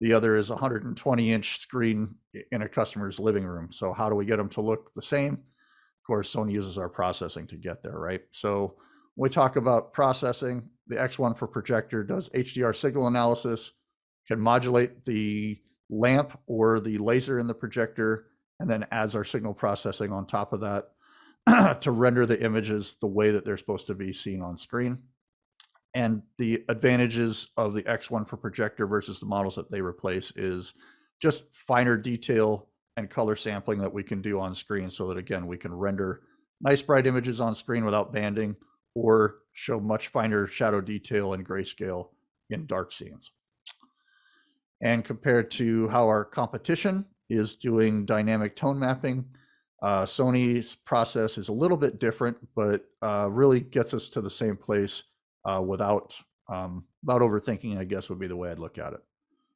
The other is a 120-inch screen in a customer's living room. So how do we get them to look the same? Of course, Sony uses our processing to get there, right? So when we talk about processing, the X1 for projector does HDR signal analysis, can modulate the lamp or the laser in the projector, and then adds our signal processing on top of that to render the images the way that they're supposed to be seen on screen. And the advantages of the X1 for projector versus the models that they replace is just finer detail and color sampling that we can do on screen so that, again, we can render nice bright images on screen without banding or show much finer shadow detail and grayscale in dark scenes. And compared to how our competition is doing dynamic tone mapping, Sony's process is a little bit different, but really gets us to the same place without overthinking, I guess would be the way I'd look at it.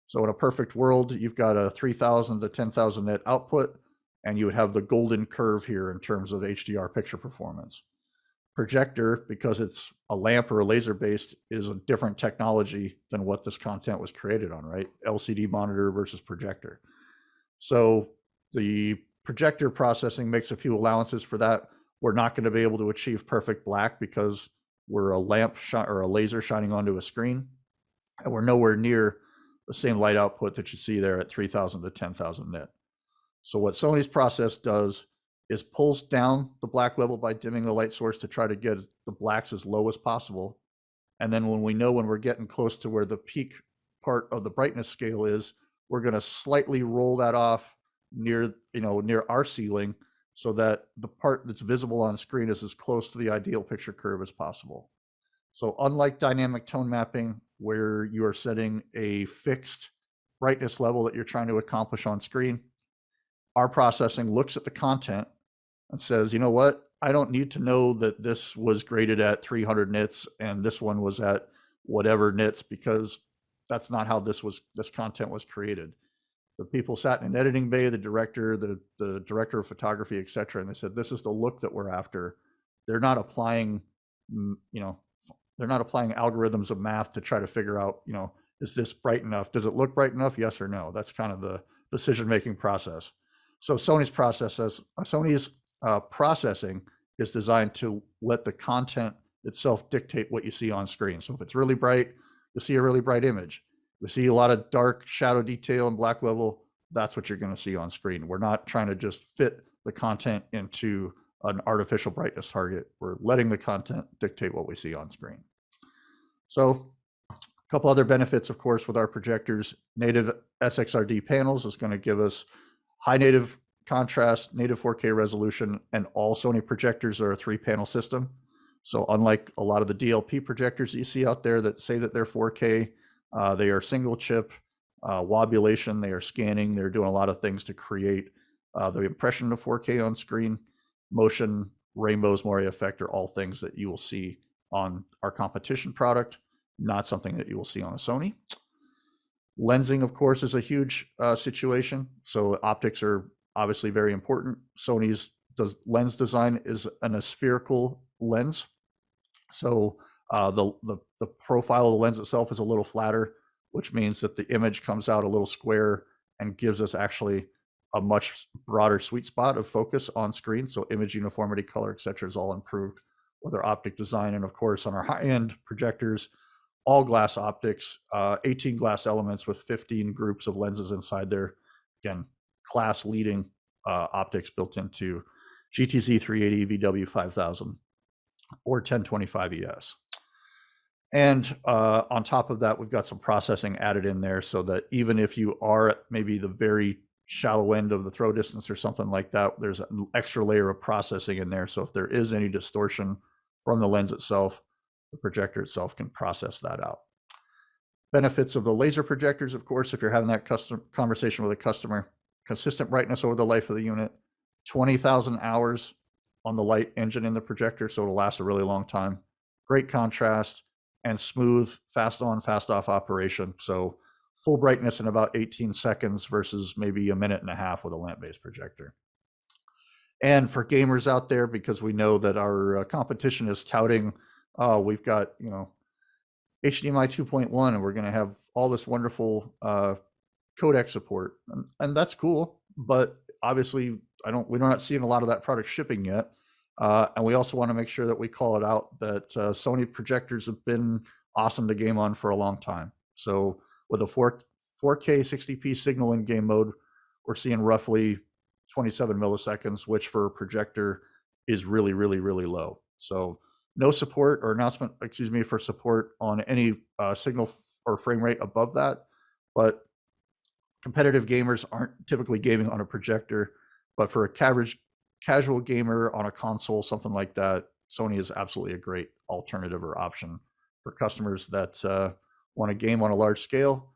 So in a perfect world, you've got a 3000 to 10,000 net output, and you would have the golden curve here in terms of HDR picture performance. Projector, because it's a lamp or a laser based, is a different technology than what this content was created on, right? LCD monitor versus projector. So the projector processing makes a few allowances for that. We're not going to be able to achieve perfect black because we're a lamp or a laser shining onto a screen, and we're nowhere near the same light output that you see there at 3000 to 10,000 nit. So what Sony's process does is pulls down the black level by dimming the light source to try to get the blacks as low as possible. And then when we know when we're getting close to where the peak part of the brightness scale is, we're going to slightly roll that off near our ceiling so that the part that's visible on screen is as close to the ideal picture curve as possible. So unlike dynamic tone mapping, where you are setting a fixed brightness level that you're trying to accomplish on screen, our processing looks at the content and says, you know what, I don't need to know that this was graded at 300 nits and this one was at whatever nits, because that's not how this content was created. The people sat in an editing bay, the director, the director of photography, et cetera, and they said, this is the look that we're after. They're not applying, they're not applying algorithms of math to try to figure out, is this bright enough? Does it look bright enough? Yes or no? That's kind of the decision-making process. So Sony's processing is designed to let the content itself dictate what you see on screen. So if it's really bright, you'll see a really bright image. We see a lot of dark shadow detail and black level, that's what you're going to see on screen. We're not trying to just fit the content into an artificial brightness target. We're letting the content dictate what we see on screen. So a couple other benefits, of course, with our projectors. Native SXRD panels is going to give us high native contrast, native 4K resolution, and all Sony projectors are a 3-panel system. So unlike a lot of the DLP projectors that you see out there that say that they're 4K, they are single chip, wobulation, they are scanning, they're doing a lot of things to create the impression of 4K on screen. Motion, rainbows, Moire effect are all things that you will see on our competition product, not something that you will see on a Sony. Lensing, of course, is a huge situation. So optics are obviously very important. Sony's lens design is a spherical lens. So the profile of the lens itself is a little flatter. which means that the image comes out a little square and gives us actually a much broader sweet spot of focus on screen. So image uniformity, color, et cetera, is all improved with our optic design. And of course, on our high-end projectors, all glass optics, 18 glass elements with 15 groups of lenses inside there. Again, class leading optics built into GTZ 380, VW 5000, or 1025 ES. And on top of that, we've got some processing added in there so that even if you are at maybe the very shallow end of the throw distance or something like that, there's an extra layer of processing in there. So if there is any distortion from the lens itself, the projector itself can process that out. Benefits of the laser projectors, of course, if you're having that conversation with a customer, consistent brightness over the life of the unit, 20,000 hours on the light engine in the projector, so it'll last a really long time. Great contrast and smooth, fast on, fast off operation. So full brightness in about 18 seconds versus maybe a minute and a half with a lamp-based projector. And for gamers out there, because we know that our competition is touting, we've got, HDMI 2.1, and we're going to have all this wonderful codec support, and that's cool. But obviously, we're not seeing a lot of that product shipping yet. And we also want to make sure that we call it out that Sony projectors have been awesome to game on for a long time. So with a 4K 60p signal in game mode, we're seeing roughly 27 milliseconds, which for a projector is really, really, really low. So no support or announcement, for support on any signal or frame rate above that. But competitive gamers aren't typically gaming on a projector, but for a casual gamer on a console, something like that, Sony is absolutely a great alternative or option for customers that want to game on a large scale.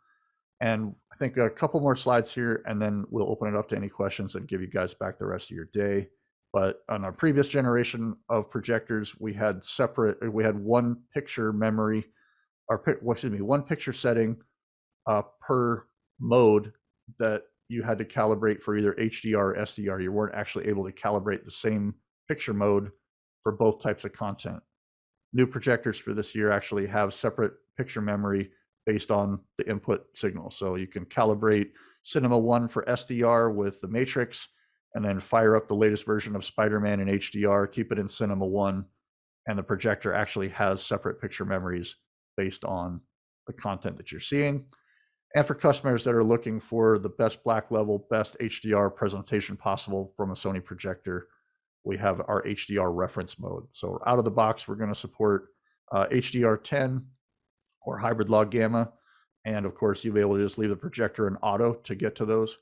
And I think a couple more slides here, and then we'll open it up to any questions and give you guys back the rest of your day. But on our previous generation of projectors, we had one picture memory, one picture setting per mode that you had to calibrate for either HDR or SDR. You weren't actually able to calibrate the same picture mode for both types of content. New projectors for this year actually have separate picture memory based on the input signal. So you can calibrate Cinema 1 for SDR with the Matrix, and then fire up the latest version of Spider-Man in HDR, keep it in Cinema 1, and the projector actually has separate picture memories based on the content that you're seeing. And for customers that are looking for the best black level, best HDR presentation possible from a Sony projector, we have our HDR Reference Mode. So out of the box, we're going to support HDR 10 or hybrid log gamma. And of course, you'll be able to just leave the projector in auto to get to those.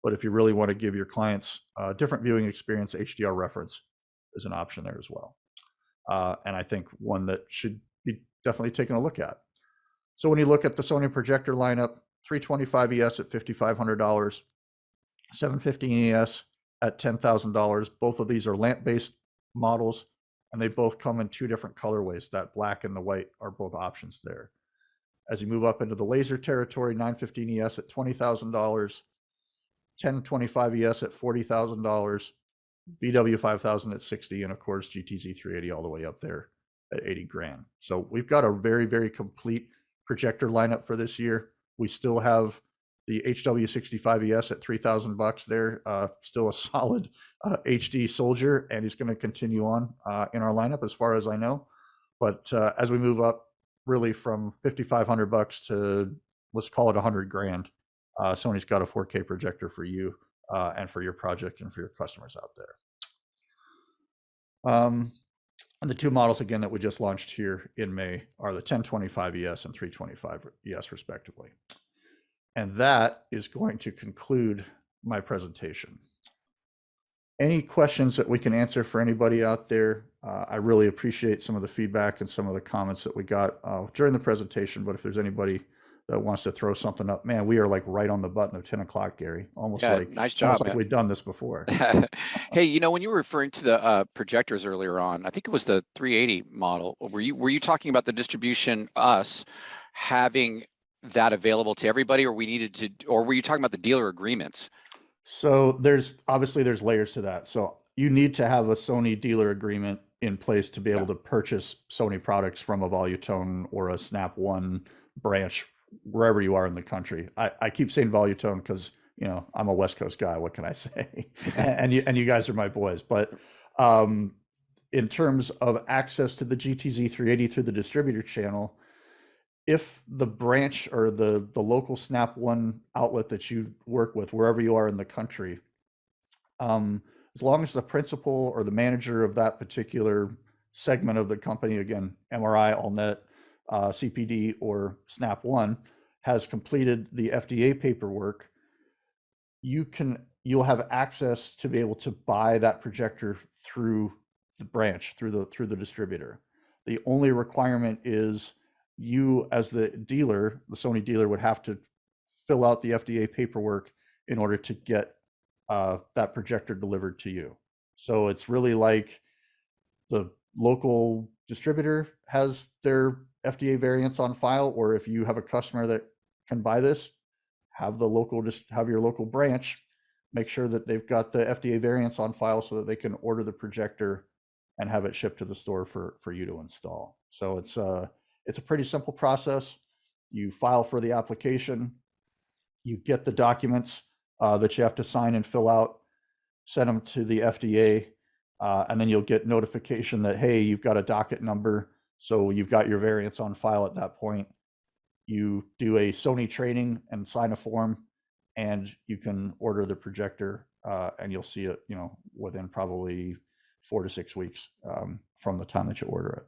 But if you really want to give your clients a different viewing experience, HDR Reference is an option there as well. And I think one that should be definitely taken a look at. So when you look at the Sony projector lineup, 325 ES at $5,500, 715 ES at $10,000. Both of these are lamp-based models, and they both come in two different colorways. That black and the white are both options there. As you move up into the laser territory, 915 ES at $20,000, 1025 ES at $40,000, VW 5000 at 60, and of course GTZ 380 all the way up there at 80 grand. So we've got a very, very complete projector lineup for this year. We still have the HW65ES at $3,000 there, still a solid HD soldier, and he's going to continue on in our lineup as far as I know. But as we move up, really from $5,500 to, let's call it 100 grand, Sony's got a 4K projector for you and for your project and for your customers out there. And the two models, again, that we just launched here in May are the 1025 ES and 325 ES, respectively. And that is going to conclude my presentation. Any questions that we can answer for anybody out there? I really appreciate some of the feedback and some of the comments that we got during the presentation, but if there's anybody that wants to throw something up, man, we are like right on the button of 10 o'clock, Gary. Almost like, nice job, almost like we've done this before. Hey, when you were referring to the projectors earlier on, I think it was the 380 model. Were you talking about the distribution, us having that available to everybody, or were you talking about the dealer agreements? So there's layers to that. So you need to have a Sony dealer agreement in place to be able to purchase Sony products from a Volutone or a Snap One branch wherever you are in the country. I keep saying Volutone because, you know, I'm a West Coast guy. What can I say? And you guys are my boys. But in terms of access to the GTZ 380 through the distributor channel, if the branch or the local Snap One outlet that you work with, wherever you are in the country, as long as the principal or the manager of that particular segment of the company, again, MRI, AllNet, CPD, or Snap One, has completed the FDA paperwork, you'll have access to be able to buy that projector through the branch, through the distributor. The only requirement is you, as the dealer, the Sony dealer, would have to fill out the FDA paperwork in order to get that projector delivered to you. So it's really like the local distributor has their FDA variants on file, or if you have a customer that can buy this, have your local branch make sure that they've got the FDA variants on file so that they can order the projector and have it shipped to the store for you to install. So it's a pretty simple process. You file for the application, you get the documents that you have to sign and fill out, send them to the FDA, and then you'll get notification that, hey, you've got a docket number, so you've got your variants on file at that point. You do a Sony training and sign a form, and you can order the projector, and you'll see it, you know, within probably 4 to 6 weeks from the time that you order it.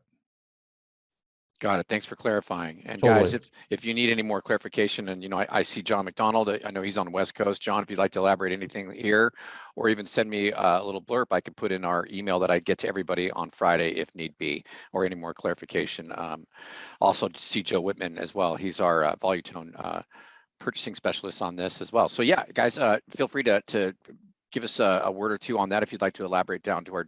Got it. Thanks for clarifying. And Totally. guys, if you need any more clarification, and you know, I see John McDonald. I know he's on the West Coast. John, if you'd like to elaborate anything here, or even send me a little blurb, I could put in our email that I get to everybody on Friday if need be, or any more clarification. Also, see Joe Whitman as well. He's our Volutone purchasing specialist on this as well. So yeah, guys, feel free to give us a word or two on that if you'd like to elaborate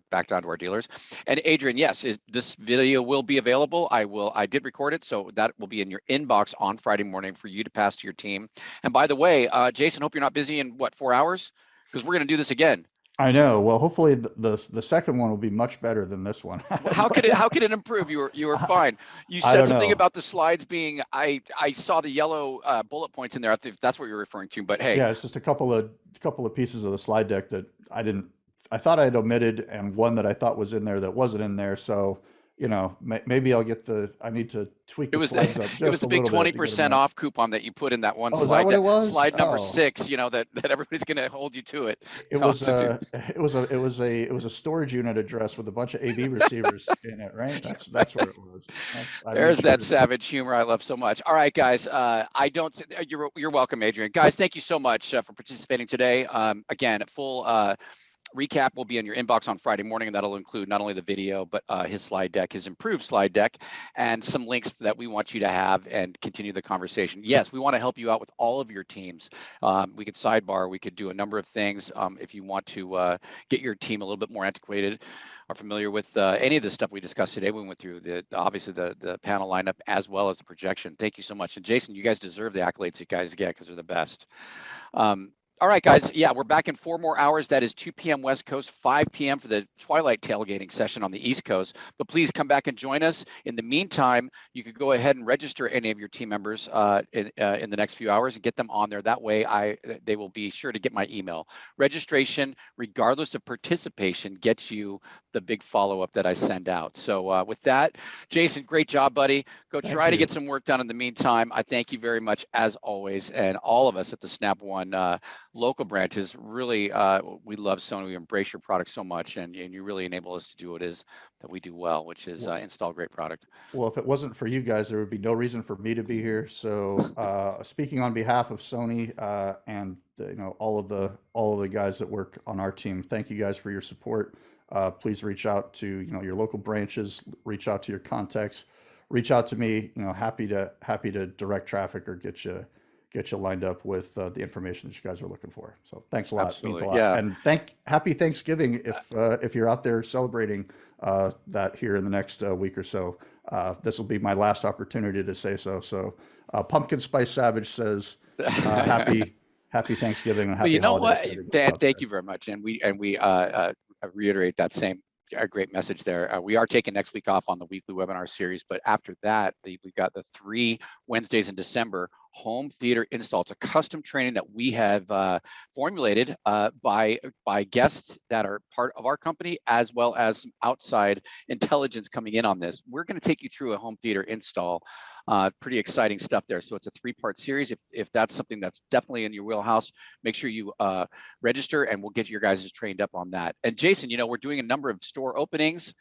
back down to our dealers. And Adrian, yes, this video will be available. I did record it, so that will be in your inbox on Friday morning for you to pass to your team. And by the way, Jason, hope you're not busy in what, 4 hours? Because we're going to do this again. I know. Well, hopefully the second one will be much better than this one. Well, how could it improve? You were fine. You I said don't something know. about the slides being. I saw the yellow bullet points in there. If that's what you're referring to. But hey, Yeah, it's just a couple of pieces of the slide deck that I thought I'd omitted, and one that I thought was in there that wasn't in there. So, you know, maybe I need to tweak the slides up just it was the big a little bit to get 20% off coupon that you put in that one Oh, is that slide. what it was? Slide number Oh. 6. You know that everybody's going to hold you to it. It was a storage unit address with a bunch of AV receivers in it, right? That's what it was. There's that savage humor I love so much. All right, guys. You're welcome, Adrian. Guys, thank you so much for participating today. Again, full recap will be in your inbox on Friday morning, and that'll include not only the video, but his slide deck, his improved slide deck, and some links that we want you to have and continue the conversation. Yes, we want to help you out with all of your teams. We could sidebar, we could do a number of things if you want to get your team a little bit more antiquated or familiar with any of the stuff we discussed today. We went through obviously the panel lineup as well as the projection. Thank you so much. And Jason, you guys deserve the accolades you guys get because they're the best. All right, guys. Yeah, we're back in 4 more hours. That is 2 p.m. West Coast, 5 p.m. for the Twilight tailgating session on the East Coast. But please come back and join us. In the meantime, you could go ahead and register any of your team members in the next few hours and get them on there. That way, they will be sure to get my email. Registration, regardless of participation, gets you the big follow-up that I send out. So with that, Jason, great job, buddy. Go try to get some work done in the meantime. I thank you very much, as always, and all of us at the Snap One local branches. Really, we love Sony. We embrace your product so much, and you really enable us to do what it is that we do well, which is install great product. Well, if it wasn't for you guys, there would be no reason for me to be here. So, speaking on behalf of Sony and you know all of the guys that work on our team, thank you guys for your support. Please reach out to your local branches, reach out to your contacts, reach out to me. You know, happy to direct traffic or get you lined up with the information that you guys are looking for. So thanks a lot. Absolutely. Means a lot. Yeah. And happy Thanksgiving if you're out there celebrating that here in the next week or so. This will be my last opportunity to say so. So Pumpkin Spice Savage says happy Thanksgiving and happy you know holidays. what, Dan, thank you very much. And we reiterate that same great message there. We are taking next week off on the weekly webinar series, but after that, we've got the 3 Wednesdays in December, home theater install. It's a custom training that we have formulated by guests that are part of our company, as well as some outside intelligence coming in on this. We're going to take you through a home theater install. Pretty exciting stuff there. So it's a 3-part series. If that's something that's definitely in your wheelhouse, make sure you register, and we'll get your guys trained up on that. And Jason, you know, we're doing a number of store openings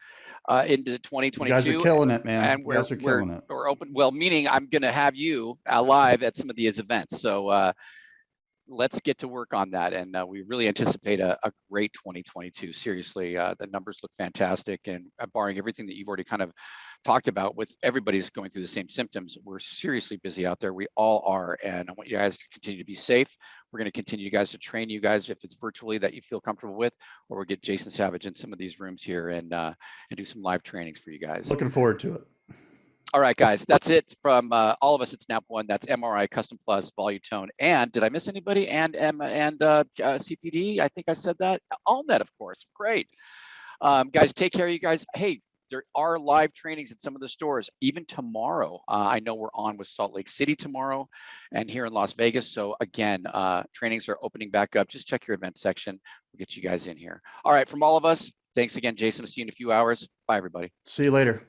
into 2022. You guys are killing it, man. And you guys are killing it. We're open. Well, meaning I'm going to have you live at some of these events. So let's get to work on that. And we really anticipate a great 2022. Seriously, the numbers look fantastic. And barring everything that you've already kind of talked about, with everybody's going through the same symptoms, we're seriously busy out there. We all are. And I want you guys to continue to be safe. We're going to continue to train you guys if it's virtually that you feel comfortable with, or we'll get Jason Savage in some of these rooms here and do some live trainings for you guys. Looking forward to it. All right, guys, that's it from all of us at Snap One. That's MRI, Custom Plus, Volutone, and did I miss anybody? And CPD, I think I said that. Oled, of course. Great. Guys, take care of you guys. Hey, there are live trainings at some of the stores, even tomorrow. I know we're on with Salt Lake City tomorrow and here in Las Vegas. So again, trainings are opening back up. Just check your event section. We'll get you guys in here. All right, from all of us, thanks again, Jason. I'll see you in a few hours. Bye, everybody. See you later.